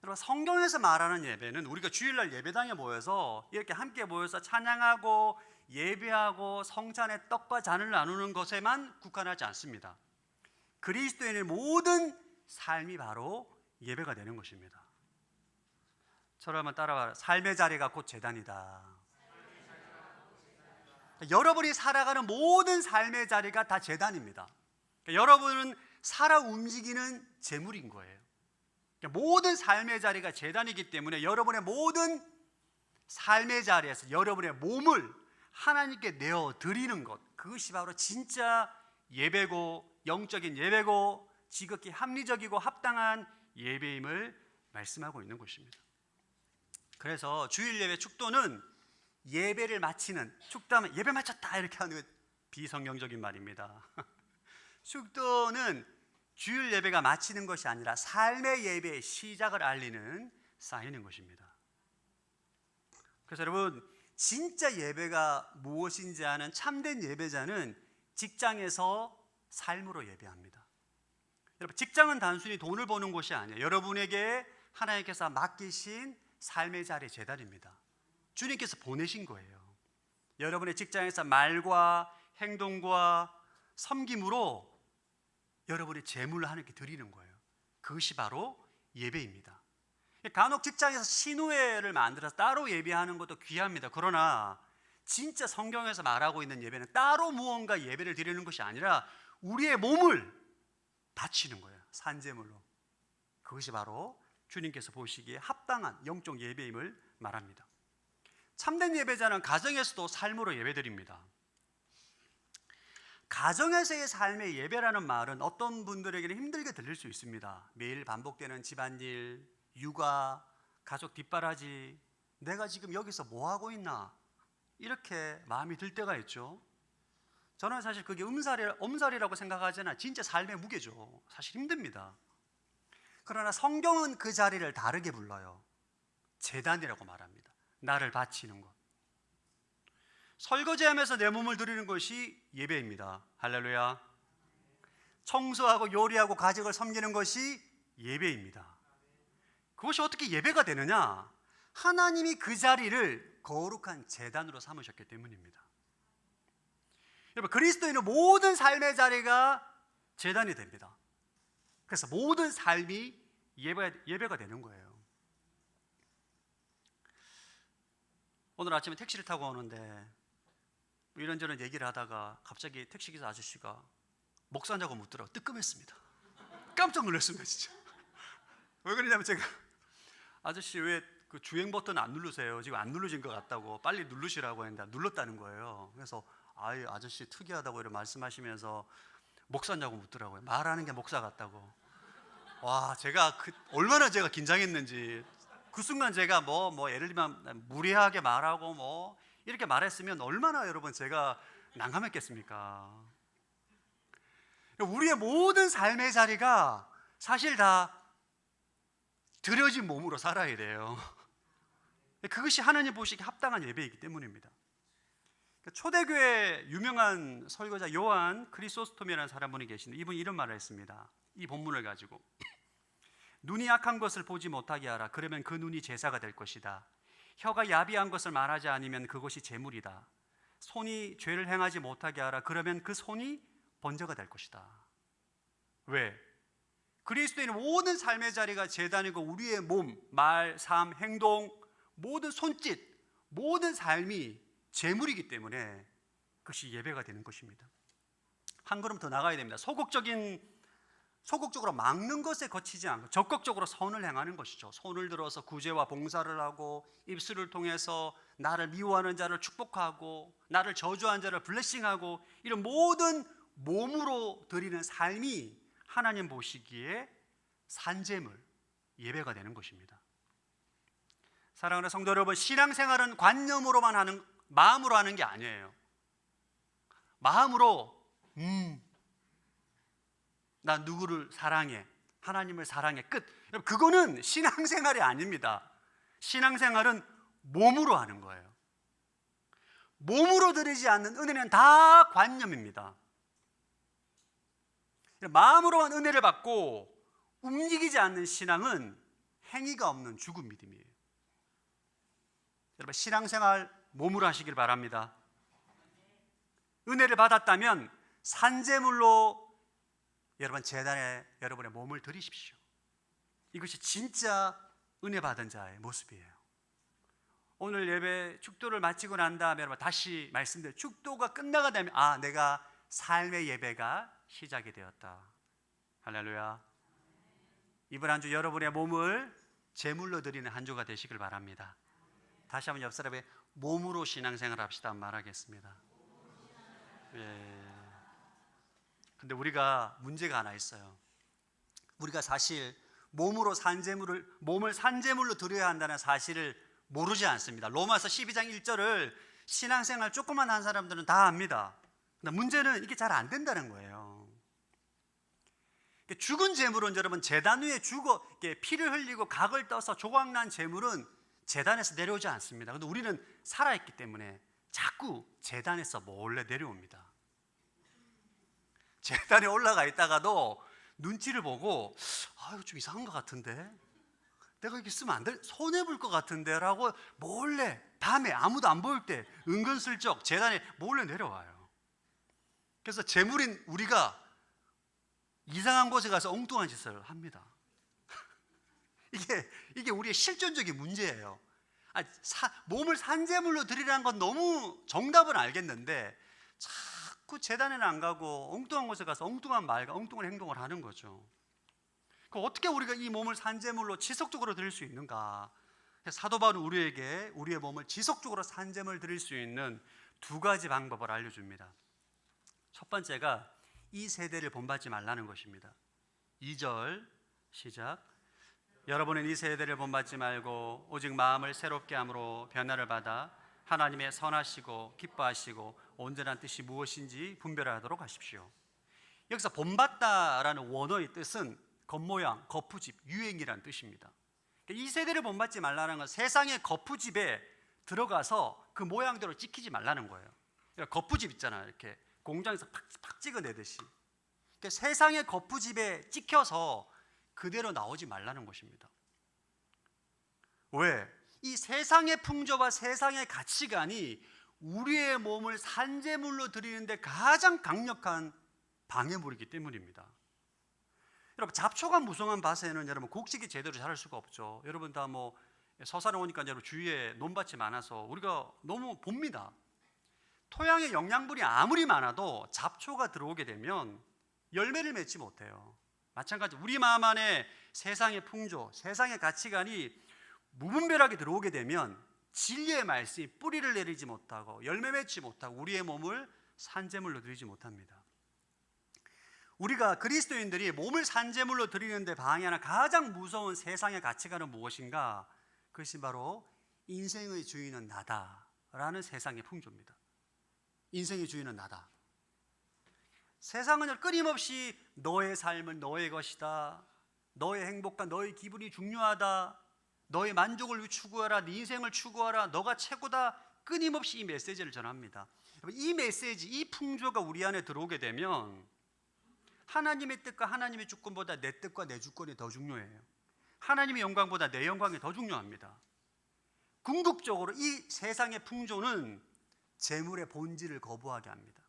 여러분, 성경에서 말하는 예배는 우리가 주일날 예배당에 모여서 이렇게 함께 모여서 찬양하고 예배하고 성찬의 떡과 잔을 나누는 것에만 국한하지 않습니다. 그리스도인의 모든 삶이 바로 예배가 되는 것입니다. 저를 한번 따라와. 삶의 자리가 곧 제단이다. 여러분이 살아가는 모든 삶의 자리가 다 제단입니다. 여러분은 살아 움직이는 제물인 거예요. 모든 삶의 자리가 제단이기 때문에 여러분의 모든 삶의 자리에서 여러분의 몸을 하나님께 내어드리는 것, 그것이 바로 진짜 예배고 영적인 예배고 지극히 합리적이고 합당한 예배임을 말씀하고 있는 것입니다. 그래서 주일 예배 축도는 예배를 마치는, 축도하면 예배 마쳤다 이렇게 하는 비성경적인 말입니다. 축도는 주일 예배가 마치는 것이 아니라 삶의 예배의 시작을 알리는 사인인 것입니다. 그래서 여러분, 진짜 예배가 무엇인지 아는 참된 예배자는 직장에서 삶으로 예배합니다. 여러분, 직장은 단순히 돈을 버는 곳이 아니에요. 여러분에게 하나님께서 맡기신 삶의 자리, 제단입니다. 주님께서 보내신 거예요. 여러분의 직장에서 말과 행동과 섬김으로 여러분의 재물을 하나님께 드리는 거예요. 그것이 바로 예배입니다. 간혹 직장에서 신우회를 만들어서 따로 예배하는 것도 귀합니다. 그러나 진짜 성경에서 말하고 있는 예배는 따로 무언가 예배를 드리는 것이 아니라 우리의 몸을 바치는 거예요. 산제물로. 그것이 바로 주님께서 보시기에 합당한 영적 예배임을 말합니다. 참된 예배자는 가정에서도 삶으로 예배드립니다. 가정에서의 삶의 예배라는 말은 어떤 분들에게는 힘들게 들릴 수 있습니다. 매일 반복되는 집안일, 육아, 가족 뒷바라지, 내가 지금 여기서 뭐 하고 있나, 이렇게 마음이 들 때가 있죠. 저는 사실 그게 엄살이라고 생각하지는 진짜 삶의 무게죠. 사실 힘듭니다. 그러나 성경은 그 자리를 다르게 불러요. 제단이라고 말합니다. 나를 바치는 것. 설거지하면서 내 몸을 드리는 것이 예배입니다. 할렐루야. 청소하고 요리하고 가족을 섬기는 것이 예배입니다. 그것이 어떻게 예배가 되느냐? 하나님이 그 자리를 거룩한 제단으로 삼으셨기 때문입니다. 여러분, 그리스도인은 모든 삶의 자리가 제단이 됩니다. 그래서 모든 삶이 예배가 되는 거예요. 오늘 아침에 택시를 타고 오는데 이런저런 얘기를 하다가 갑자기 택시기사 아저씨가 목사냐고 묻더라고요. 뜨끔했습니다. 깜짝 놀랐습니다, 진짜. 왜 그러냐면 제가 아저씨 왜 그 주행 버튼 안 누르세요? 지금 안 누르신 것 같다고, 빨리 누르시라고 했는데 눌렀다는 거예요. 그래서 아저씨 특이하다고 이렇게 말씀하시면서 목사냐고 묻더라고요. 말하는 게 목사 같다고. 와, 제가 얼마나 제가 긴장했는지. 그 순간 제가 뭐 예를 들면 무례하게 말하고 뭐 이렇게 말했으면 얼마나 여러분 제가 난감했겠습니까? 우리의 모든 삶의 자리가 사실 다 드려진 몸으로 살아야 돼요. 그것이 하나님 보시기에 합당한 예배이기 때문입니다. 초대교회 유명한 설교자 요한 크리소스톰이라는 사람분이 계신데 이분이 이런 말을 했습니다. 이 본문을 가지고 눈이 악한 것을 보지 못하게 하라. 그러면 그 눈이 제사가 될 것이다. 혀가 야비한 것을 말하지 않으면 그것이 제물이다. 손이 죄를 행하지 못하게 하라. 그러면 그 손이 번제가 될 것이다. 왜? 그리스도인은 모든 삶의 자리가 제단이고 우리의 몸, 말, 삶, 행동, 모든 손짓, 모든 삶이 제물이기 때문에 그것이 예배가 되는 것입니다. 한 걸음 더 나가야 됩니다. 소극적으로 막는 것에 거치지 않고 적극적으로 선을 행하는 것이죠. 손을 들어서 구제와 봉사를 하고 입술을 통해서 나를 미워하는 자를 축복하고 나를 저주하는 자를 블레싱하고 이런 모든 몸으로 드리는 삶이 하나님 보시기에 산제물, 예배가 되는 것입니다. 사랑하는 성도 여러분, 신앙생활은 관념으로만 하는, 마음으로 하는 게 아니에요. 마음으로 나 누구를 사랑해, 하나님을 사랑해, 끝. 그거는 신앙생활이 아닙니다. 신앙생활은 몸으로 하는 거예요. 몸으로 드리지 않는 은혜는 다 관념입니다. 마음으로만 은혜를 받고 움직이지 않는 신앙은 행위가 없는 죽은 믿음이에요. 여러분, 신앙생활 몸으로 하시길 바랍니다. 은혜를 받았다면 산제물로 여러분 제단에 여러분의 몸을 드리십시오. 이것이 진짜 은혜 받은 자의 모습이에요. 오늘 예배 축도를 마치고 난 다음에 여러분 다시 말씀드려요. 축도가 끝나가 되면 내가 삶의 예배가 시작이 되었다. 할렐루야. 이번 한 주 여러분의 몸을 제물로 드리는 한 주가 되시길 바랍니다. 다시 한번 옆 사람의 몸으로 신앙생활 합시다 말하겠습니다. 근데 우리가 문제가 하나 있어요. 우리가 사실 몸을 산제물로 드려야 한다는 사실을 모르지 않습니다. 로마서 12장 1절을 신앙생활 조금만 한 사람들은 다 압니다. 근데 문제는 이게 잘 안 된다는 거예요. 죽은 제물은 여러분 제단 위에 피를 흘리고 각을 떠서 조각난 제물은 제단에서 내려오지 않습니다. 근데 우리는 살아있기 때문에 자꾸 제단에서 몰래 내려옵니다. 제단에 올라가 있다가도 눈치를 보고 이거 좀 이상한 것 같은데, 내가 이렇게 쓰면 안 돼, 손해볼 것 같은데 라고 몰래 밤에 아무도 안 보일 때 은근슬쩍 제단에 몰래 내려와요. 그래서 제물인 우리가 이상한 곳에 가서 엉뚱한 짓을 합니다. 이게 우리의 실존적인 문제예요. 몸을 산제물로 드리라는 건 너무 정답은 알겠는데 자꾸 자꾸 재단에는 안 가고 엉뚱한 곳에 가서 엉뚱한 말과 엉뚱한 행동을 하는 거죠. 어떻게 우리가 이 몸을 산제물로 지속적으로 드릴 수 있는가? 사도 바울은 우리에게 우리의 몸을 지속적으로 산제물 드릴 수 있는 두 가지 방법을 알려줍니다. 첫 번째가 이 세대를 본받지 말라는 것입니다. 2절 시작. 여러분은 이 세대를 본받지 말고 오직 마음을 새롭게 함으로 변화를 받아 하나님의 선하시고 기뻐하시고 온전한 뜻이 무엇인지 분별하도록 하십시오. 여기서 본받다라는 원어의 뜻은 겉모양, 거푸집, 유행이라는 뜻입니다. 이 세대를 본받지 말라는 건 세상의 거푸집에 들어가서 그 모양대로 찍히지 말라는 거예요. 거푸집 있잖아요. 이렇게 공장에서 팍 찍어내듯이. 세상의 거푸집에 찍혀서 그대로 나오지 말라는 것입니다. 왜? 이 세상의 풍조와 세상의 가치관이 우리의 몸을 산제물로 드리는데 가장 강력한 방해물이기 때문입니다. 여러분, 잡초가 무성한 밭에는 여러분 곡식이 제대로 자랄 수가 없죠. 여러분 다 뭐 서산에 오니까 여러분 주위에 논밭이 많아서 우리가 너무 봅니다. 토양에 영양분이 아무리 많아도 잡초가 들어오게 되면 열매를 맺지 못해요. 마찬가지 우리 마음 안에 세상의 풍조, 세상의 가치관이 무분별하게 들어오게 되면 진리의 말씀이 뿌리를 내리지 못하고 열매 맺지 못하고 우리의 몸을 산제물로 드리지 못합니다. 우리가 그리스도인들이 몸을 산제물로 드리는데 방해하는 가장 무서운 세상의 가치관은 무엇인가? 그것이 바로 인생의 주인은 나다라는 세상의 풍조입니다. 인생의 주인은 나다. 세상은 끊임없이 너의 삶은 너의 것이다, 너의 행복과 너의 기분이 중요하다, 너의 만족을 추구하라, 네 인생을 추구하라, 너가 최고다, 끊임없이 이 메시지를 전합니다. 이 메시지, 이 풍조가 우리 안에 들어오게 되면 하나님의 뜻과 하나님의 주권보다 내 뜻과 내 주권이 더 중요해요. 하나님의 영광보다 내 영광이 더 중요합니다. 궁극적으로 이 세상의 풍조는 재물의 본질을 거부하게 합니다.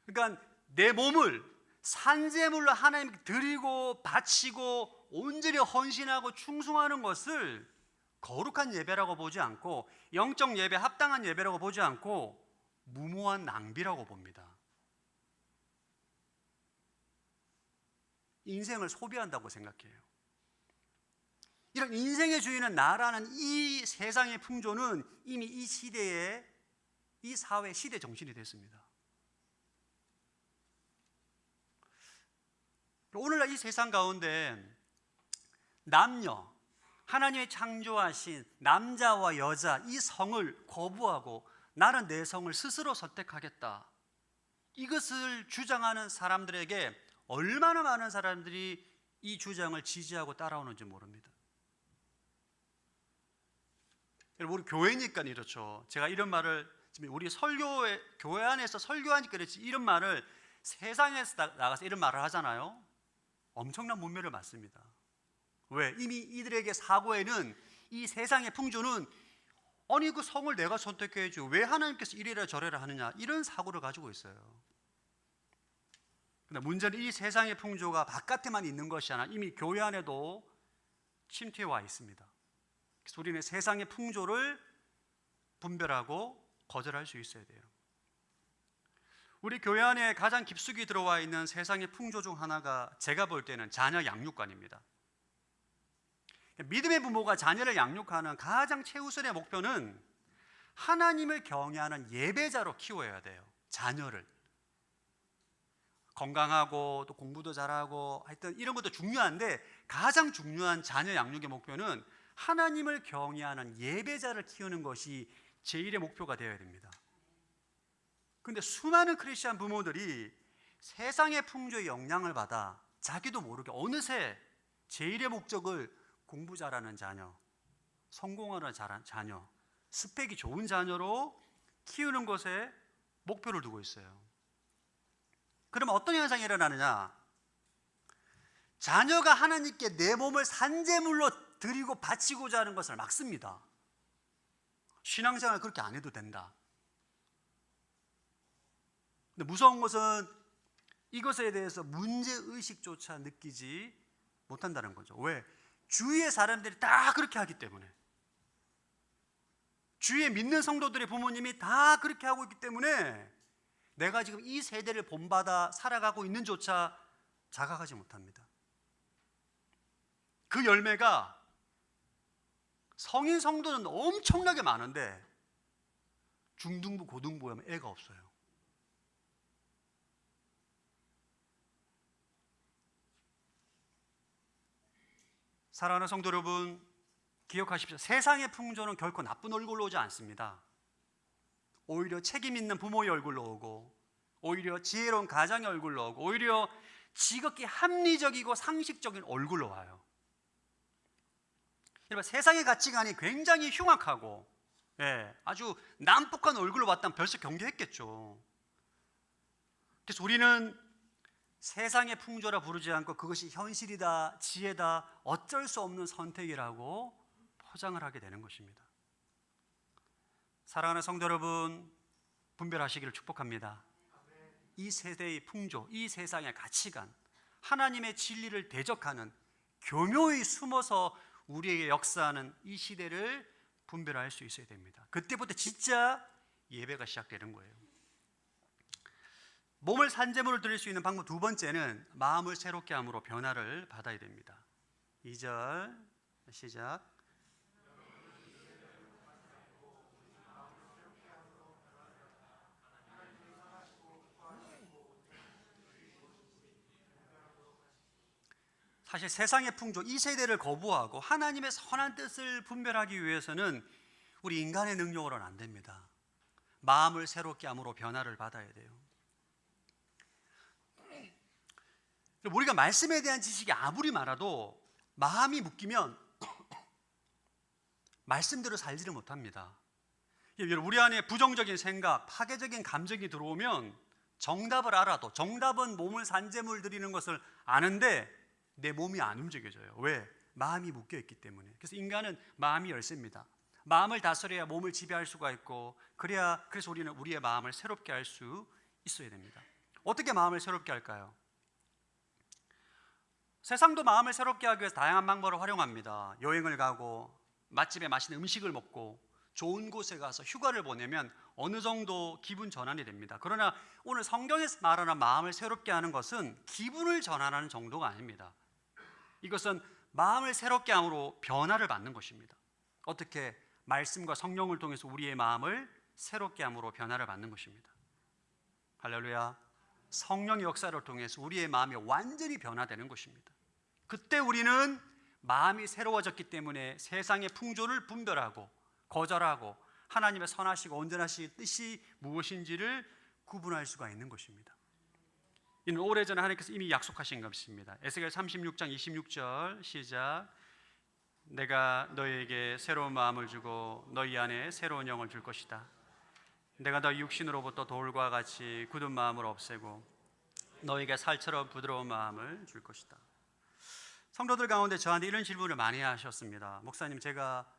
그러니까 내 몸을 산제물로 하나님께 드리고 바치고 온전히 헌신하고 충성하는 것을 거룩한 예배라고 보지 않고, 영적 예배, 합당한 예배라고 보지 않고 무모한 낭비라고 봅니다. 인생을 소비한다고 생각해요. 이런 인생의 주인은 나라는 이 세상의 풍조는 이미 이 시대의, 이 사회 시대 정신이 됐습니다. 오늘날 이 세상 가운데 남녀, 하나님의 창조하신 남자와 여자 이 성을 거부하고 나는 내 성을 스스로 선택하겠다, 이것을 주장하는 사람들에게 얼마나 많은 사람들이 이 주장을 지지하고 따라오는지 모릅니다. 우리 교회니까 이렇죠. 제가 이런 말을 우리 설교에, 교회 안에서 설교하니까 그렇지, 이런 말을 세상에서 나가서 이런 말을 하잖아요. 엄청난 문매를 맞습니다. 왜? 이미 이들에게 사고에는 이 세상의 풍조는 아니 그 성을 내가 선택해야지 왜 하나님께서 이래라 저래라 하느냐, 이런 사고를 가지고 있어요. 그런데 문제는 이 세상의 풍조가 바깥에만 있는 것이 아니라 이미 교회 안에도 침투해 와 있습니다. 그래서 우리는 세상의 풍조를 분별하고 거절할 수 있어야 돼요. 우리 교회 안에 가장 깊숙이 들어와 있는 세상의 풍조 중 하나가 제가 볼 때는 자녀 양육관입니다. 믿음의 부모가 자녀를 양육하는 가장 최우선의 목표는 하나님을 경외하는 예배자로 키워야 돼요. 자녀를 건강하고 또 공부도 잘하고 하여튼 이런 것도 중요한데, 가장 중요한 자녀 양육의 목표는 하나님을 경외하는 예배자를 키우는 것이 제1의 목표가 되어야 됩니다. 그런데 수많은 크리스찬 부모들이 세상의 풍조의 영향을 받아 자기도 모르게 어느새 제1의 목적을 공부 잘하는 자녀, 성공하는 자녀, 스펙이 좋은 자녀로 키우는 것에 목표를 두고 있어요. 그러면 어떤 현상이 일어나느냐? 자녀가 하나님께 내 몸을 산제물로 드리고 바치고자 하는 것을 막습니다. 신앙생활 그렇게 안 해도 된다. 근데 무서운 것은 이것에 대해서 문제의식조차 느끼지 못한다는 거죠. 왜? 주위의 사람들이 다 그렇게 하기 때문에, 주위에 믿는 성도들의 부모님이 다 그렇게 하고 있기 때문에 내가 지금 이 세대를 본받아 살아가고 있는조차 자각하지 못합니다. 그 열매가 성인 성도는 엄청나게 많은데 중등부, 고등부에 하면 애가 없어요. 사랑하는 성도 여러분, 기억하십시오. 세상의 풍조는 결코 나쁜 얼굴로 오지 않습니다. 오히려 책임 있는 부모의 얼굴로 오고, 오히려 지혜로운 가장의 얼굴로 오고, 오히려 지극히 합리적이고 상식적인 얼굴로 와요. 여러분, 세상의 가치관이 굉장히 흉악하고 아주 난폭한 얼굴로 왔다면 벌써 경계했겠죠. 그래서 우리는 세상의 풍조라 부르지 않고 그것이 현실이다, 지혜다, 어쩔 수 없는 선택이라고 포장을 하게 되는 것입니다. 사랑하는 성도 여러분, 분별하시기를 축복합니다. 이 세대의 풍조, 이 세상의 가치관, 하나님의 진리를 대적하는, 교묘히 숨어서 우리에게 역사하는 이 시대를 분별할 수 있어야 됩니다. 그때부터 진짜 예배가 시작되는 거예요. 몸을 산제물을 드릴 수 있는 방법 두 번째는 마음을 새롭게 함으로 변화를 받아야 됩니다. 2절 시작. 사실 세상의 풍조, 이 세대를 거부하고 하나님의 선한 뜻을 분별하기 위해서는 우리 인간의 능력으로는 안 됩니다. 마음을 새롭게 함으로 변화를 받아야 돼요. 우리가 말씀에 대한 지식이 아무리 많아도 마음이 묶이면 말씀대로 살지를 못합니다. 우리 안에 부정적인 생각, 파괴적인 감정이 들어오면 정답을 알아도, 정답은 몸을 산제물 드리는 것을 아는데 내 몸이 안 움직여져요. 왜? 마음이 묶여있기 때문에. 그래서 인간은 마음이 열쇠입니다. 마음을 다스려야 몸을 지배할 수가 있고, 그래서 우리는 우리의 마음을 새롭게 할 수 있어야 됩니다. 어떻게 마음을 새롭게 할까요? 세상도 마음을 새롭게 하기 위해서 다양한 방법을 활용합니다. 여행을 가고, 맛집에 맛있는 음식을 먹고, 좋은 곳에 가서 휴가를 보내면 어느 정도 기분 전환이 됩니다. 그러나 오늘 성경에서 말하는 마음을 새롭게 하는 것은 기분을 전환하는 정도가 아닙니다. 이것은 마음을 새롭게 함으로 변화를 받는 것입니다. 어떻게? 말씀과 성령을 통해서 우리의 마음을 새롭게 함으로 변화를 받는 것입니다. 할렐루야. 성령의 역사를 통해서 우리의 마음이 완전히 변화되는 것입니다. 그때 우리는 마음이 새로워졌기 때문에 세상의 풍조를 분별하고 거절하고 하나님의 선하시고 온전하신 뜻이 무엇인지를 구분할 수가 있는 것입니다. 이는 오래전에 하나님께서 이미 약속하신 것입니다. 에스겔 36장 26절 시작. 내가 너희에게 새로운 마음을 주고 너희 안에 새로운 영을 줄 것이다. 내가 너희 육신으로부터 돌과 같이 굳은 마음을 없애고 너희에게 살처럼 부드러운 마음을 줄 것이다. 성도들 가운데 저한테 이런 질문을 많이 하셨습니다. 목사님, 제가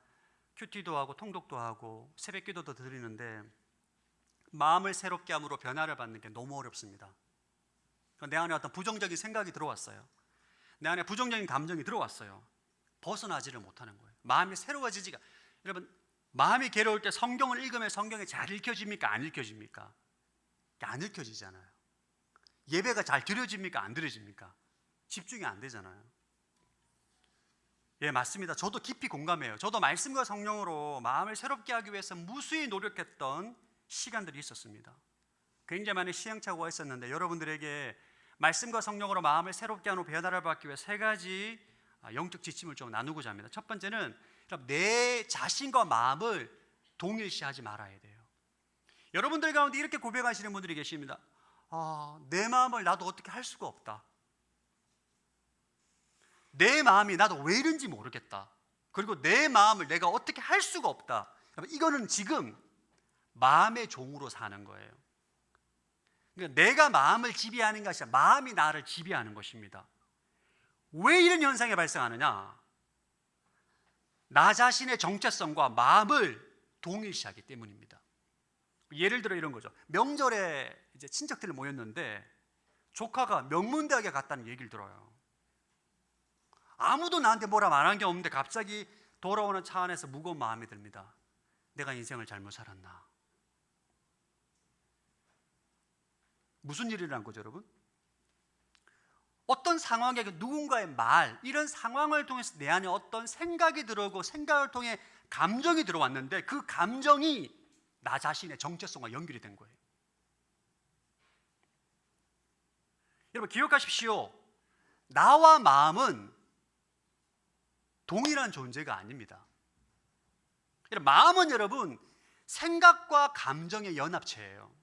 큐티도 하고 통독도 하고 새벽 기도도 드리는데 마음을 새롭게 함으로 변화를 받는 게 너무 어렵습니다. 내 안에 어떤 부정적인 생각이 들어왔어요. 내 안에 부정적인 감정이 들어왔어요. 벗어나지를 못하는 거예요. 마음이 새로워지지가. 여러분, 마음이 괴로울 때 성경을 읽으면 성경이 잘 읽혀집니까? 안 읽혀집니까? 안 읽혀지잖아요. 예배가 잘 드려집니까? 안 드려집니까? 집중이 안 되잖아요. 예, 맞습니다. 저도 깊이 공감해요. 저도 말씀과 성령으로 마음을 새롭게 하기 위해서 무수히 노력했던 시간들이 있었습니다. 굉장히 많은 시행착오가 있었는데 여러분들에게 말씀과 성령으로 마음을 새롭게 하는 변화를 받기 위해 세 가지 영적 지침을 좀 나누고자 합니다. 첫 번째는 내 자신과 마음을 동일시하지 말아야 돼요. 여러분들 가운데 이렇게 고백하시는 분들이 계십니다. 내 마음을 나도 어떻게 할 수가 없다. 내 마음이 나도 왜 이런지 모르겠다. 그리고 내 마음을 내가 어떻게 할 수가 없다. 이거는 지금 마음의 종으로 사는 거예요. 그러니까 내가 마음을 지배하는 것이 아니라 마음이 나를 지배하는 것입니다. 왜 이런 현상이 발생하느냐? 나 자신의 정체성과 마음을 동일시하기 때문입니다. 예를 들어 이런 거죠. 명절에 이제 친척들이 모였는데 조카가 명문대학에 갔다는 얘기를 들어요. 아무도 나한테 뭐라 말한 게 없는데 갑자기 돌아오는 차 안에서 무거운 마음이 듭니다. 내가 인생을 잘못 살았나? 무슨 일이 일어난 거죠, 여러분? 어떤 상황에 누군가의 말, 이런 상황을 통해서 내 안에 어떤 생각이 들어오고 생각을 통해 감정이 들어왔는데 그 감정이 나 자신의 정체성과 연결이 된 거예요. 여러분 기억하십시오. 나와 마음은 동일한 존재가 아닙니다. 마음은 여러분 생각과 감정의 연합체예요.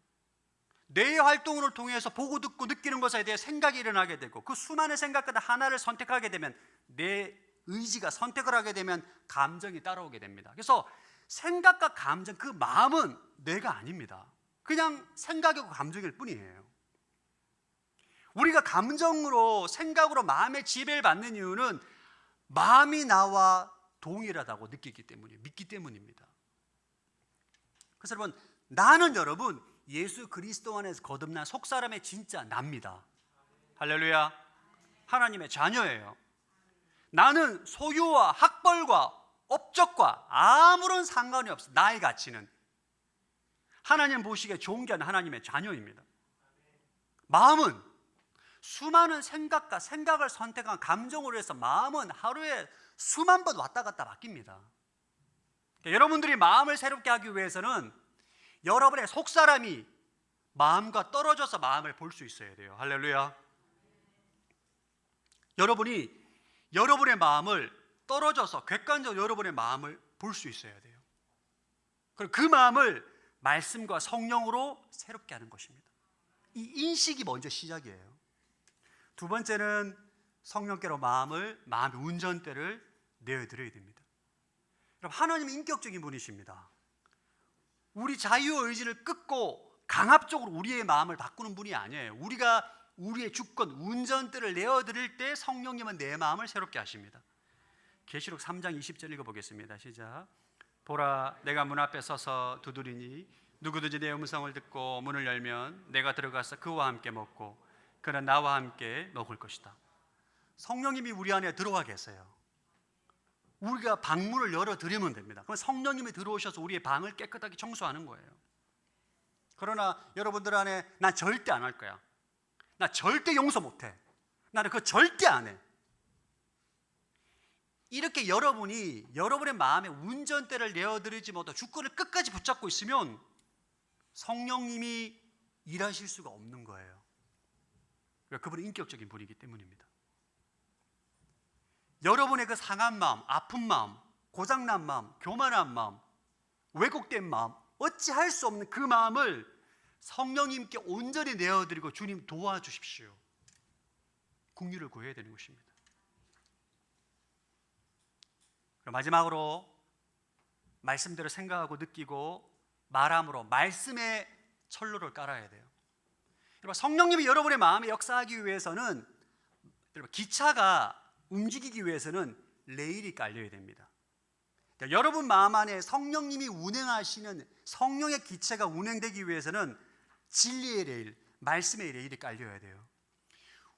뇌의 활동을 통해서 보고 듣고 느끼는 것에 대해 생각이 일어나게 되고 그 수많은 생각 가운데 하나를 선택하게 되면 내 의지가 선택을 하게 되면 감정이 따라오게 됩니다. 그래서 생각과 감정, 그 마음은 뇌가 아닙니다. 그냥 생각이고 감정일 뿐이에요. 우리가 감정으로 생각으로 마음의 지배를 받는 이유는 마음이 나와 동일하다고 느끼기 때문이에요. 믿기 때문입니다. 그래서 여러분 나는 여러분 예수 그리스도 안에서 거듭난 속사람의 진짜 납니다. 할렐루야. 하나님의 자녀예요. 나는 소유와 학벌과 업적과 아무런 상관이 없어. 나의 가치는 하나님 보시기에 존귀한 하나님의 자녀입니다. 마음은 수많은 생각과 생각을 선택한 감정으로 해서 마음은 하루에 수만 번 왔다 갔다 바뀝니다. 여러분들이 마음을 새롭게 하기 위해서는 여러분의 속사람이 마음과 떨어져서 마음을 볼 수 있어야 돼요. 할렐루야. 여러분이 여러분의 마음을 떨어져서 객관적으로 여러분의 마음을 볼 수 있어야 돼요. 그리고 그 마음을 말씀과 성령으로 새롭게 하는 것입니다. 이 인식이 먼저 시작이에요. 두 번째는 성령께로 마음의 운전대를 내어드려야 됩니다. 여러분 하나님은 인격적인 분이십니다. 우리 자유의지를 끊고 강압적으로 우리의 마음을 바꾸는 분이 아니에요. 우리가 우리의 주권, 운전대를 내어드릴 때 성령님은 내 마음을 새롭게 하십니다. 계시록 3장 20절 읽어보겠습니다. 시작. 보라, 내가 문 앞에 서서 두드리니 누구든지 내 음성을 듣고 문을 열면 내가 들어가서 그와 함께 먹고 그는 나와 함께 먹을 것이다. 성령님이 우리 안에 들어와 계세요. 우리가 방문을 열어드리면 됩니다. 그럼 성령님이 들어오셔서 우리의 방을 깨끗하게 청소하는 거예요. 그러나 여러분들 안에 난 절대 안 할 거야, 나 절대 용서 못해, 나는 그거 절대 안 해, 이렇게 여러분이 여러분의 마음에 운전대를 내어드리지 못하고 주권을 끝까지 붙잡고 있으면 성령님이 일하실 수가 없는 거예요. 그분은 인격적인 분이기 때문입니다. 여러분의 그 상한 마음, 아픈 마음, 고장난 마음, 교만한 마음, 왜곡된 마음, 어찌할 수 없는 그 마음을 성령님께 온전히 내어드리고 주님 도와주십시오. 긍휼을 구해야 되는 것입니다. 마지막으로 말씀대로 생각하고 느끼고 말함으로 말씀의 철로를 깔아야 돼요. 여러분 성령님이 여러분의 마음에 역사하기 위해서는 여러분 기차가 움직이기 위해서는 레일이 깔려야 됩니다. 그러니까 여러분 마음 안에 성령님이 운행하시는 성령의 기체가 운행되기 위해서는 진리의 레일, 말씀의 레일이 깔려야 돼요.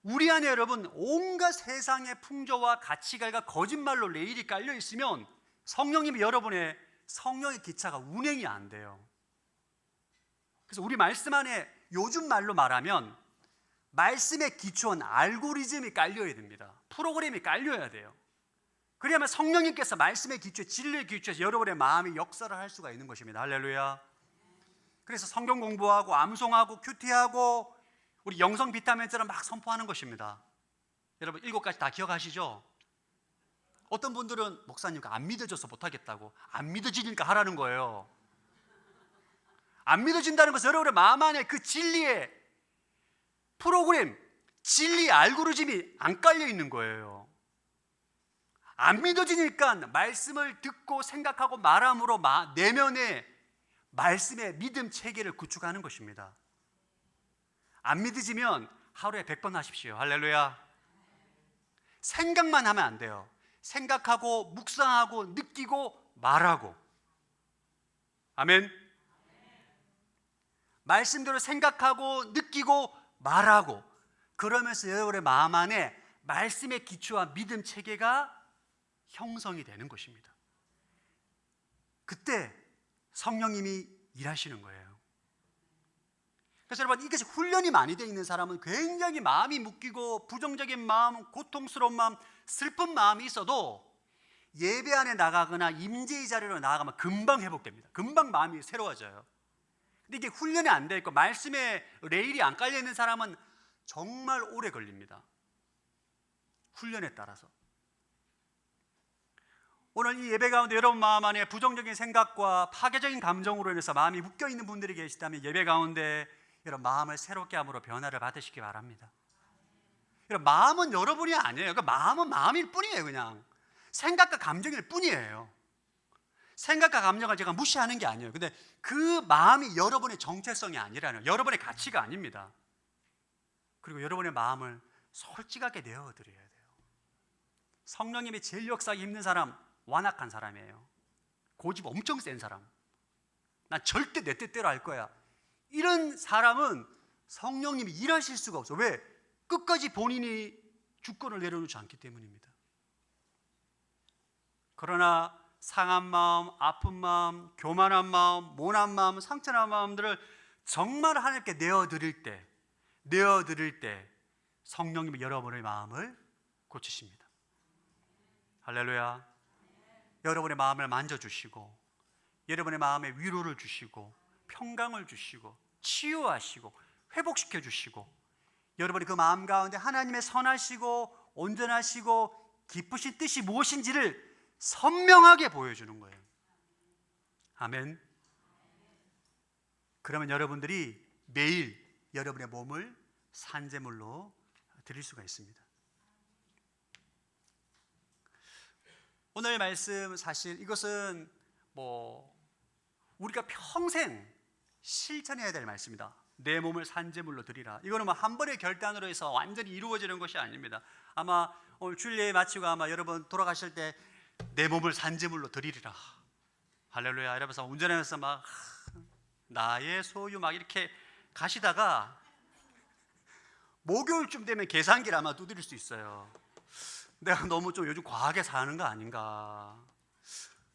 우리 안에 여러분 온갖 세상의 풍조와 가치관과 거짓말로 레일이 깔려 있으면 성령님이 여러분의 성령의 기차가 운행이 안 돼요. 그래서 우리 말씀 안에 요즘 말로 말하면 말씀의 기초는 알고리즘이 깔려야 됩니다. 프로그램이 깔려야 돼요. 그래야만 성령님께서 말씀의 기초에 진리의 기초에서 여러분의 마음이 역사를 할 수가 있는 것입니다. 할렐루야. 그래서 성경 공부하고 암송하고 큐티하고 우리 영성 비타민처럼 막 선포하는 것입니다. 여러분 7가지 다 기억하시죠? 어떤 분들은 목사님과 안 믿어져서 못하겠다고, 안 믿어지니까 하라는 거예요. 안 믿어진다는 것은 여러분의 마음 안에 그 진리의 프로그램, 진리의 알고리즘이 안 깔려 있는 거예요. 안 믿어지니까 말씀을 듣고 생각하고 말함으로 내면에 말씀의 믿음 체계를 구축하는 것입니다. 안 믿어지면 하루에 100번 하십시오. 할렐루야. 생각만 하면 안 돼요. 생각하고 묵상하고 느끼고 말하고. 아멘. 말씀대로 생각하고 느끼고 말하고, 그러면서 여러분의 마음 안에 말씀의 기초와 믿음 체계가 형성이 되는 것입니다. 그때 성령님이 일하시는 거예요. 그래서 여러분, 이것이 훈련이 많이 되어 있는 사람은 굉장히 마음이 묶이고 부정적인 마음, 고통스러운 마음, 슬픈 마음이 있어도 예배 안에 나가거나 임재의 자리로 나아가면 금방 회복됩니다. 금방 마음이 새로워져요. 근데 이게 훈련이 안 돼 있고 말씀에 레일이 안 깔려 있는 사람은 정말 오래 걸립니다. 훈련에 따라서. 오늘 이 예배 가운데 여러분 마음 안에 부정적인 생각과 파괴적인 감정으로 인해서 마음이 묶여 있는 분들이 계시다면 예배 가운데 여러분 마음을 새롭게 함으로 변화를 받으시기 바랍니다. 여러분, 마음은 여러분이 아니에요. 그 마음은 마음일 뿐이에요. 그냥 생각과 감정일 뿐이에요. 생각과 감정을 제가 무시하는 게 아니에요. 근데 그 마음이 여러분의 정체성이 아니라는, 여러분의 가치가 아닙니다. 그리고 여러분의 마음을 솔직하게 내어드려야 돼요. 성령님이 제일 역사하기 힘든 사람, 완악한 사람이에요. 고집 엄청 센 사람. 난 절대 내 뜻대로 할 거야. 이런 사람은 성령님이 일하실 수가 없어. 왜? 끝까지 본인이 주권을 내려놓지 않기 때문입니다. 그러나 상한 마음, 아픈 마음, 교만한 마음, 모난 마음, 상처난 마음들을 정말 하나님께 내어드릴 때 성령님이 여러분의 마음을 고치십니다. 할렐루야. 여러분의 마음을 만져주시고 여러분의 마음에 위로를 주시고 평강을 주시고 치유하시고 회복시켜 주시고 여러분이 그 마음 가운데 하나님의 선하시고 온전하시고 기쁘신 뜻이 무엇인지를 선명하게 보여주는 거예요. 아멘. 그러면 여러분들이 매일 여러분의 몸을 산제물로 드릴 수가 있습니다. 오늘 말씀, 사실 이것은 우리가 평생 실천해야 될 말씀이다. 내 몸을 산제물로 드리라. 이거는 한 번의 결단으로 해서 완전히 이루어지는 것이 아닙니다. 아마 오늘 주일 예배 마치고 아마 여러분 돌아가실 때 내 몸을 산제물로 드리리라. 할렐루야. 이러면서 운전하면서 막 나의 소유 막 이렇게 가시다가 목요일쯤 되면 계산기를 아마 두드릴 수 있어요. 내가 너무 좀 요즘 과하게 사는 거 아닌가?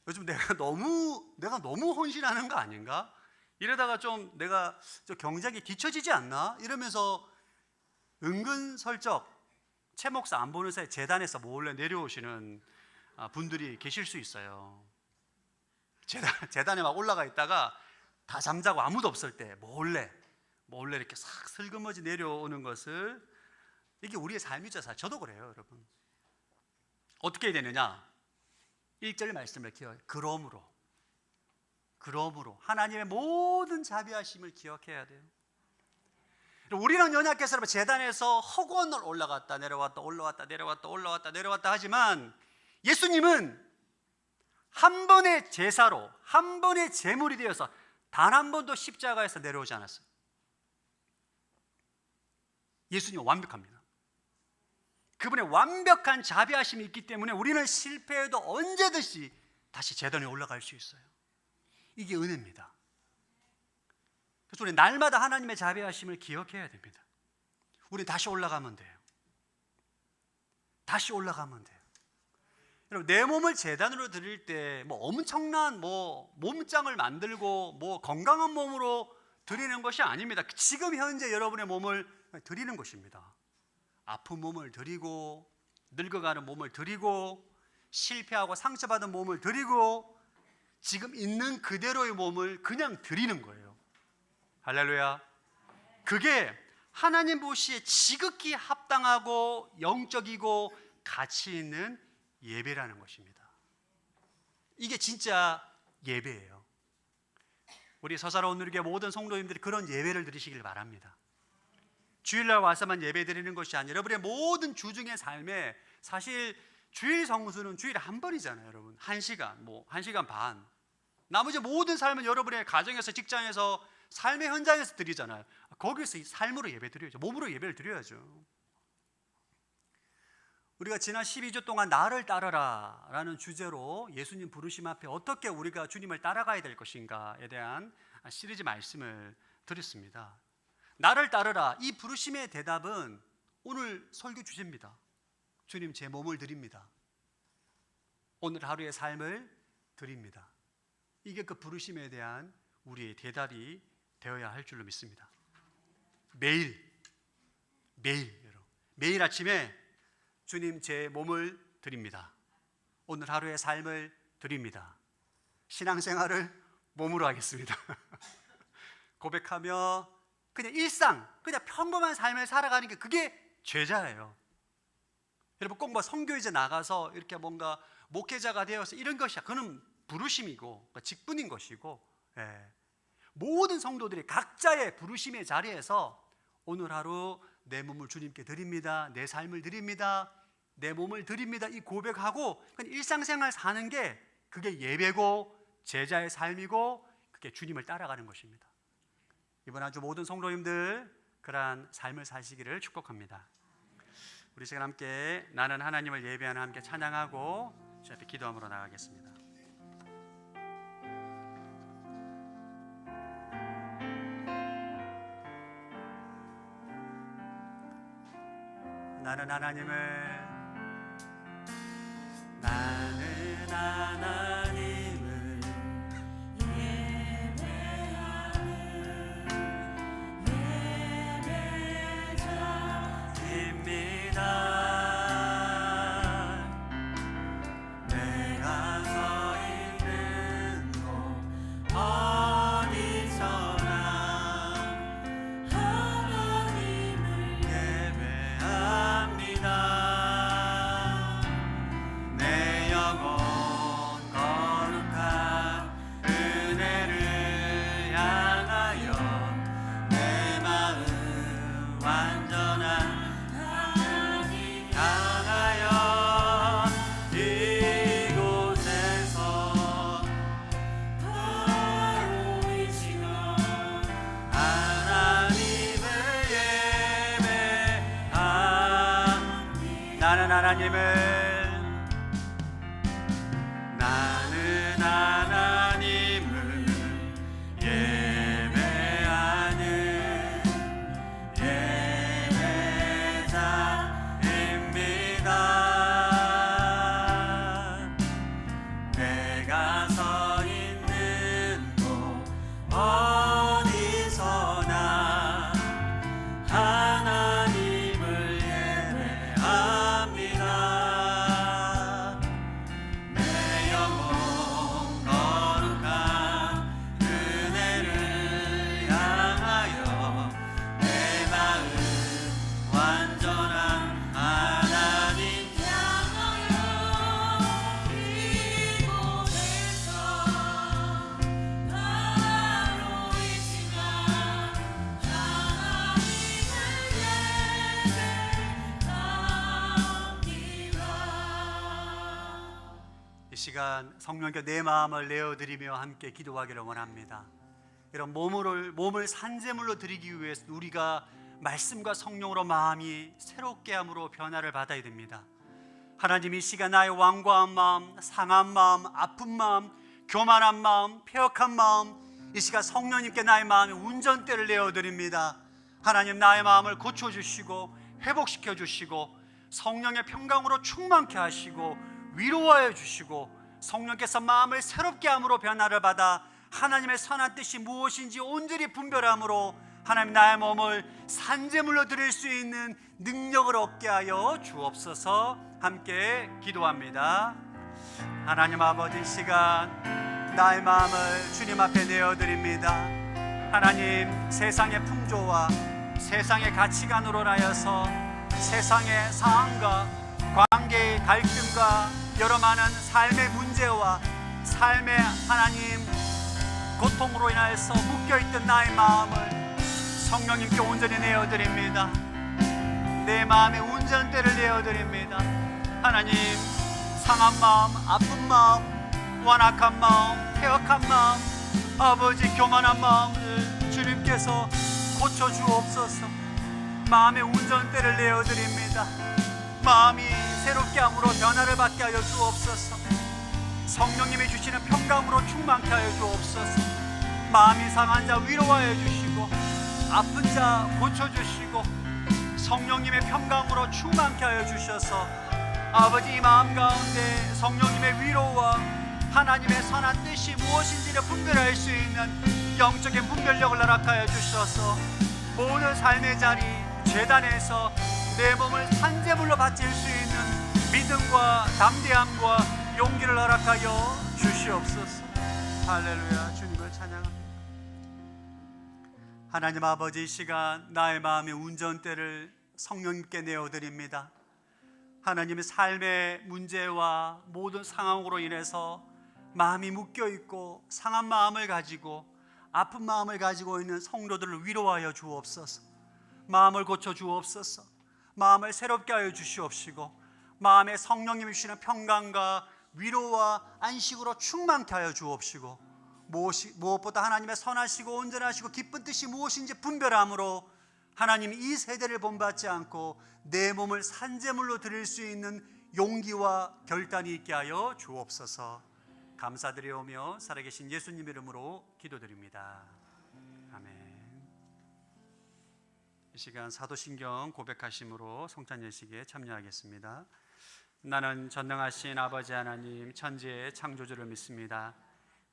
요즘 내가 너무 헌신하는 거 아닌가? 이러다가 좀 내가 경작이 뒤처지지 않나? 이러면서 은근슬쩍 최 목사 안 보는 사이에 재단에서 몰래 내려오시는 분들이 계실 수 있어요. 재단에 막 올라가 있다가 다 잠자고 아무도 없을 때 몰래 이렇게 싹 슬그머지 내려오는 것을, 이게 우리의 삶이죠. 저도 그래요, 여러분. 어떻게 해야 되느냐? 1절 말씀을 기억해요. 그러므로 하나님의 모든 자비하심을 기억해야 돼요. 우리는 연약해서 재단에서 허구한 올라갔다 내려왔다 올라왔다 내려왔다 올라왔다 내려왔다 하지만 예수님은 한 번의 제사로, 한 번의 제물이 되어서 단 한 번도 십자가에서 내려오지 않았어요. 예수님은 완벽합니다. 그분의 완벽한 자비하심이 있기 때문에 우리는 실패해도 언제든지 다시 제단에 올라갈 수 있어요. 이게 은혜입니다. 그래서 우리 날마다 하나님의 자비하심을 기억해야 됩니다. 우리 다시 올라가면 돼요. 다시 올라가면 돼요. 여러분, 내 몸을 제단으로 드릴 때 엄청난 몸장을 만들고 건강한 몸으로 드리는 것이 아닙니다. 지금 현재 여러분의 몸을 드리는 것입니다. 아픈 몸을 드리고, 늙어가는 몸을 드리고, 실패하고 상처받은 몸을 드리고, 지금 있는 그대로의 몸을 그냥 드리는 거예요. 할렐루야. 그게 하나님 보시기에 지극히 합당하고 영적이고 가치 있는 예배라는 것입니다. 이게 진짜 예배예요. 우리 서사로운 누리교회 모든 성도님들이 그런 예배를 드리시길 바랍니다. 주일날 와서만 예배 드리는 것이 아니라 여러분의 모든 주중의 삶에, 사실 주일 성수는 주일에 한 번이잖아요, 여러분. 1시간, 1시간 반. 나머지 모든 삶은 여러분의 가정에서, 직장에서, 삶의 현장에서 드리잖아요. 거기서 이 삶으로 예배 드려야죠. 몸으로 예배를 드려야죠. 우리가 지난 12주 동안 나를 따르라 라는 주제로 예수님 부르심 앞에 어떻게 우리가 주님을 따라가야 될 것인가에 대한 시리즈 말씀을 드렸습니다. 나를 따르라, 이 부르심의 대답은 오늘 설교 주제입니다. 주님, 제 몸을 드립니다. 오늘 하루의 삶을 드립니다. 이게 그 부르심에 대한 우리의 대답이 되어야 할 줄로 믿습니다. 매일 매일 아침에 주님 제 몸을 드립니다. 오늘 하루의 삶을 드립니다. 신앙생활을 몸으로 하겠습니다. 고백하며 그냥 일상, 그냥 평범한 삶을 살아가는 게 그게 제자예요. 여러분 꼭 뭐 선교이제 나가서 이렇게 뭔가 목회자가 되어서 이런 것이야. 그건 부르심이고 직분인 것이고, 모든 성도들이 각자의 부르심의 자리에서 오늘 하루 내 몸을 주님께 드립니다. 내 삶을 드립니다. 내 몸을 드립니다. 이 고백하고 그냥 일상생활 사는 게 그게 예배고 제자의 삶이고 그게 주님을 따라가는 것입니다. 이번 한 주 모든 성도님들 그러한 삶을 사시기를 축복합니다. 우리 시간 함께 나는 하나님을 예배하는 함께 찬양하고 주 앞에 기도함으로 나가겠습니다. 나는 하나님을 시간 성령께 내 마음을 내어드리며 함께 기도하기를 원합니다. 이런 몸을 산제물로 드리기 위해서 우리가 말씀과 성령으로 마음이 새롭게 함으로 변화를 받아야 됩니다. 하나님 이 시간 나의 완고한 마음, 상한 마음, 아픈 마음, 교만한 마음, 폐역한 마음 이 시간 성령님께 나의 마음의 운전대를 내어드립니다. 하나님 나의 마음을 고쳐주시고 회복시켜 주시고 성령의 평강으로 충만케 하시고 위로하여 주시고 성령께서 마음을 새롭게 함으로 변화를 받아 하나님의 선한 뜻이 무엇인지 온전히 분별함으로 하나님 나의 몸을 산제물로 드릴 수 있는 능력을 얻게 하여 주옵소서. 함께 기도합니다. 하나님 아버지 시간 나의 마음을 주님 앞에 내어드립니다. 하나님 세상의 풍조와 세상의 가치관으로 인하여서 세상의 상황과 관계의 갈등과 여러 많은 삶의 문제와 삶의 하나님 고통으로 인하여서 묶여있던 나의 마음을 성령님께 온전히 내어드립니다. 내 마음의 운전대를 내어드립니다. 하나님 상한 마음, 아픈 마음, 완악한 마음, 폐역한 마음, 아버지 교만한 마음을 주님께서 고쳐주옵소서. 마음의 운전대를 내어드립니다. 마음이 새롭게 함으로 변화를 받게 하여 주옵소서. 성령님이 주시는 평강으로 충만케 하여 주옵소서. 마음이 상한 자 위로하여 주시고 아픈 자 고쳐주시고 성령님의 평강으로 충만케 하여 주셔서 아버지 이 마음 가운데 성령님의 위로와 하나님의 선한 뜻이 무엇인지를 분별할 수 있는 영적인 분별력을 허락하여 주셔서 모든 삶의 자리 제단에서 내 몸을 산재물로 바칠 수 있는 믿음과 담대함과 용기를 허락하여 주시옵소서. 할렐루야. 주님을 찬양합니다. 하나님 아버지, 이 시간 나의 마음의 운전대를 성령님께 내어드립니다. 하나님의 삶의 문제와 모든 상황으로 인해서 마음이 묶여있고 상한 마음을 가지고 아픈 마음을 가지고 있는 성도들을 위로하여 주옵소서. 마음을 고쳐 주옵소서. 마음을 새롭게 하여 주시옵시고 마음에 성령님이 주시는 평강과 위로와 안식으로 충만케 하여 주옵시고 무엇보다 하나님의 선하시고 온전하시고 기쁜 뜻이 무엇인지 분별함으로 하나님 이 세대를 본받지 않고 내 몸을 산제물로 드릴 수 있는 용기와 결단이 있게 하여 주옵소서. 감사드리오며 살아계신 예수님 이름으로 기도드립니다. 아멘. 이 시간 사도신경 고백하심으로 성찬 예식에 참여하겠습니다. 나는 전능하신 아버지 하나님 천지의 창조주를 믿습니다.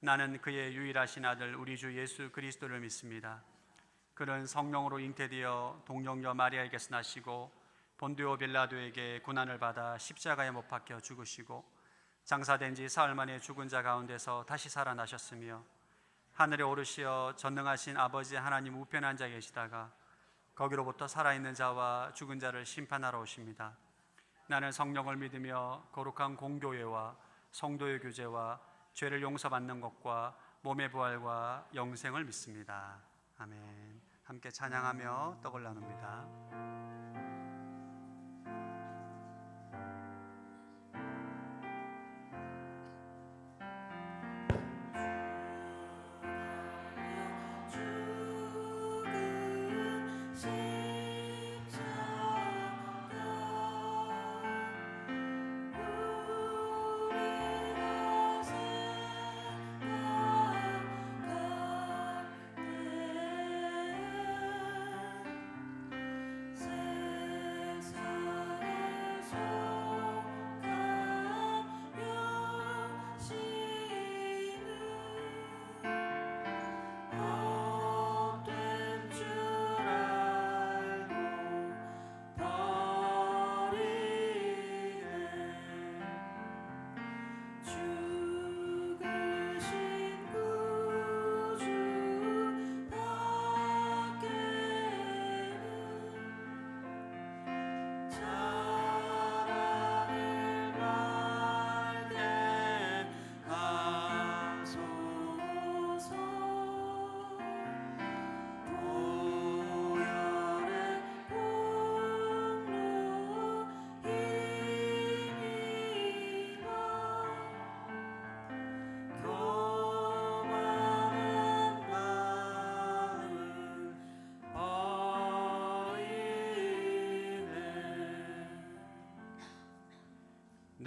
나는 그의 유일하신 아들 우리 주 예수 그리스도를 믿습니다. 그는 성령으로 잉태되어 동정녀 마리아에게서 나시고 본디오 빌라도에게 고난을 받아 십자가에 못 박혀 죽으시고 장사된 지 사흘 만에 죽은 자 가운데서 다시 살아나셨으며 하늘에 오르시어 전능하신 아버지 하나님 우편에 앉아 계시다가 거기로부터 살아있는 자와 죽은 자를 심판하러 오십니다. 나는 성령을 믿으며 거룩한 공교회와 성도의 교제와 죄를 용서받는 것과 몸의 부활과 영생을 믿습니다. 아멘. 함께 찬양하며 떡을 나눕니다.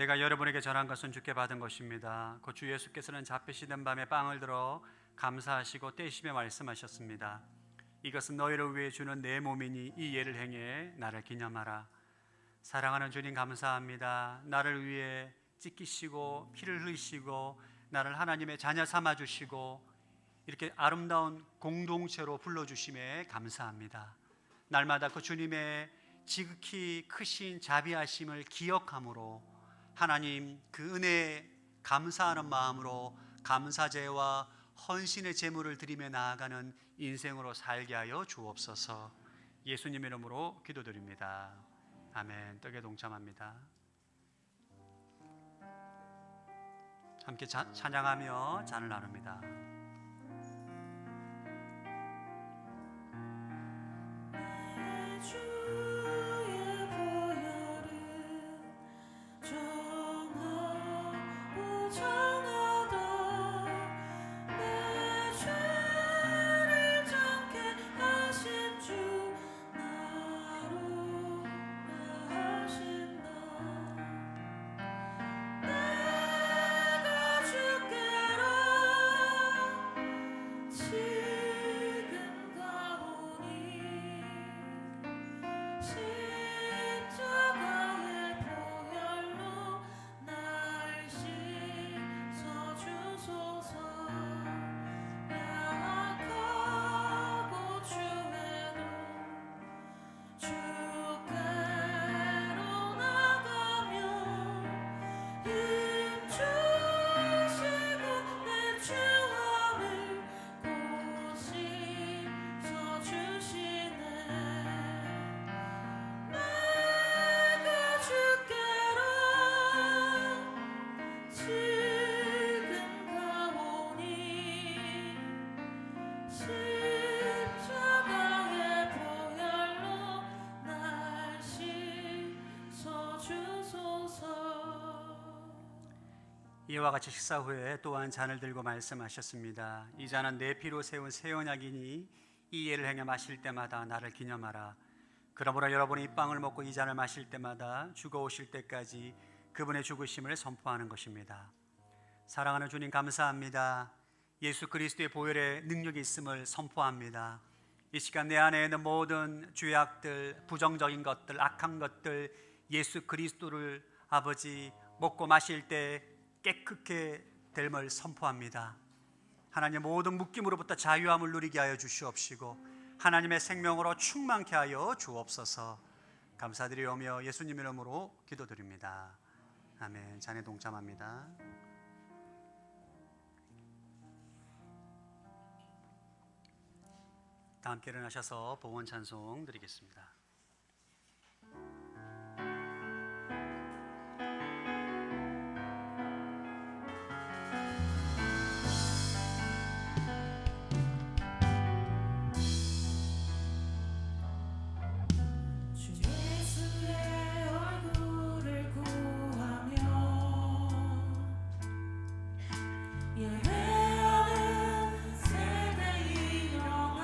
내가 여러분에게 전한 것은 주께 받은 것입니다. 곧 주 예수께서는 잡히시던 밤에 빵을 들어 감사하시고 떼시며 말씀하셨습니다. 이것은 너희를 위해 주는 내 몸이니 이 예를 행해 나를 기념하라. 사랑하는 주님 감사합니다. 나를 위해 찢기시고 피를 흘리시고 나를 하나님의 자녀 삼아주시고 이렇게 아름다운 공동체로 불러주심에 감사합니다. 날마다 그 주님의 지극히 크신 자비하심을 기억함으로 하나님 그 은혜에 감사하는 마음으로 감사제와 헌신의 제물을 드리며 나아가는 인생으로 살게 하여 주옵소서. 예수님 이름으로 기도드립니다. 아멘. 떡에 동참합니다. 함께 찬양하며 잔을 나눕니다. 내가 주께로 이와 같이 식사 후에 또한 잔을 들고 말씀하셨습니다. 이 잔은 내 피로 세운 새 언약이니 이 예를 행해 마실 때마다 나를 기념하라. 그러므로 여러분이 이 빵을 먹고 이 잔을 마실 때마다 주가 오실 때까지 그분의 죽으심을 선포하는 것입니다. 사랑하는 주님, 감사합니다. 예수 그리스도의 보혈의 능력이 있음을 선포합니다. 이 시간 내 안에 있는 모든 죄악들, 부정적인 것들, 악한 것들, 예수 그리스도를 아버지 먹고 마실 때 깨끗게 됨을 선포합니다. 하나님, 모든 묶임으로부터 자유함을 누리게 하여 주시옵시고 하나님의 생명으로 충만케 하여 주옵소서. 감사드리오며 예수님 이름으로 기도드립니다. 아멘. 잔에 동참합니다. 다 함께 일어나셔서 봉헌 찬송 드리겠습니다. 주 예수의 얼굴을 구하며 예배하는 세대 일어나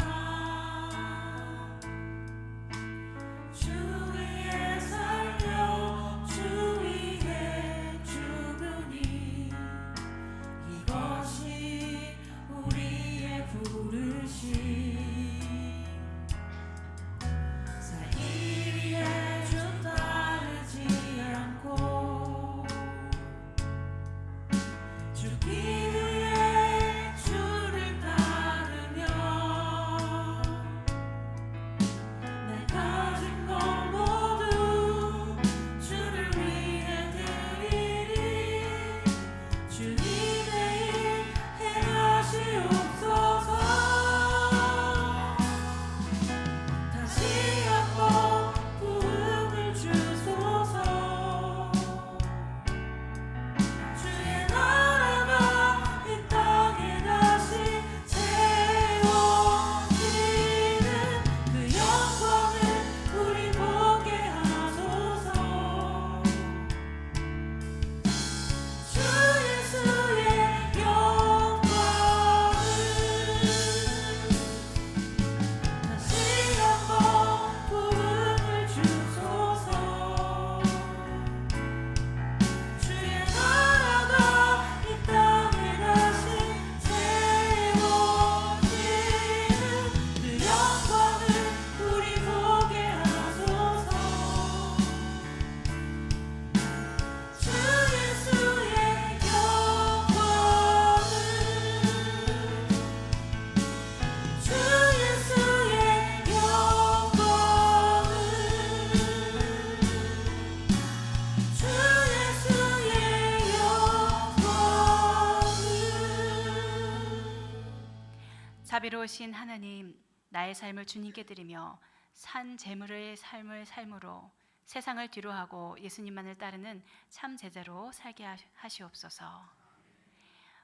주 위에 살며 주 위에 죽으니 이것이 우리의 부르심. 살기 위해 주 따르지 않고 죽기 위해 주를 따르며 내 가진 것 모두 주를 위해 드리리. 주님의 일 행하시옵소서. 다시 한번 부흥을 주소서. 주의 나라가 이 땅에 다시 세워지는 그 영광을 우리 보게 하소서. 주 예수의 영광을 다시 한번 부흥을 주소서. 주의 나라가 이 땅에 다시 세워지는 그 영광을 우리 보게 하소서. 주 예수의 영광을 주 예수의 영광을 주 예수의 영광을. 자비로우신 하나님, 나의 삶을 주님께 드리며 산 제물의 삶을 삶으로 세상을 뒤로하고 예수님만을 따르는 참 제자로 살게 하시옵소서.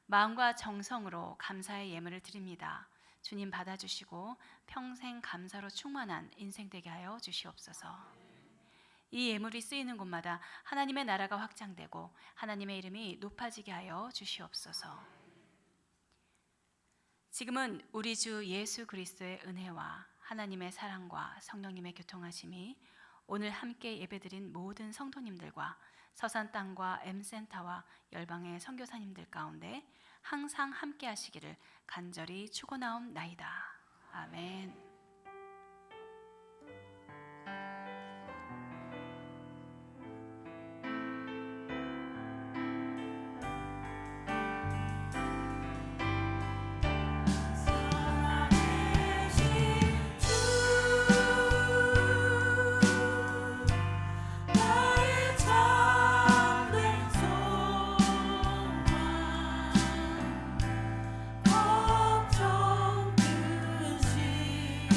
마음과 정성으로 감사의 예물을 드립니다. 주님 받아주시고 평생 감사로 충만한 인생 되게 하여 주시옵소서. 이 예물이 쓰이는 곳마다 하나님의 나라가 확장되고 하나님의 이름이 높아지게 하여 주시옵소서. 지금은 우리 주 예수 그리스도의 은혜와 하나님의 사랑과 성령님의 교통하심이 오늘 함께 예배드린 모든 성도님들과 서산 땅과 M센터와 열방의 선교사님들 가운데 항상 함께 하시기를 간절히 축원하옵나이다. 아멘. 살아계신 주 나의 참된 소망 걱정 끝이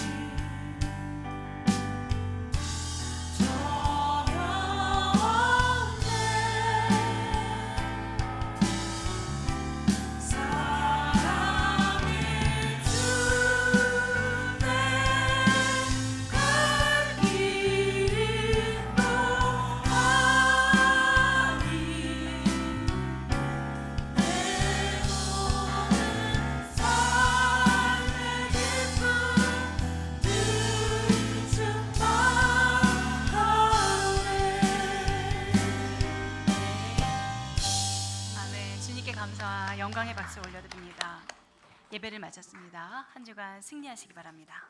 영광의 박수 올려드립니다. 예배를 마쳤습니다. 한 주간 승리하시기 바랍니다.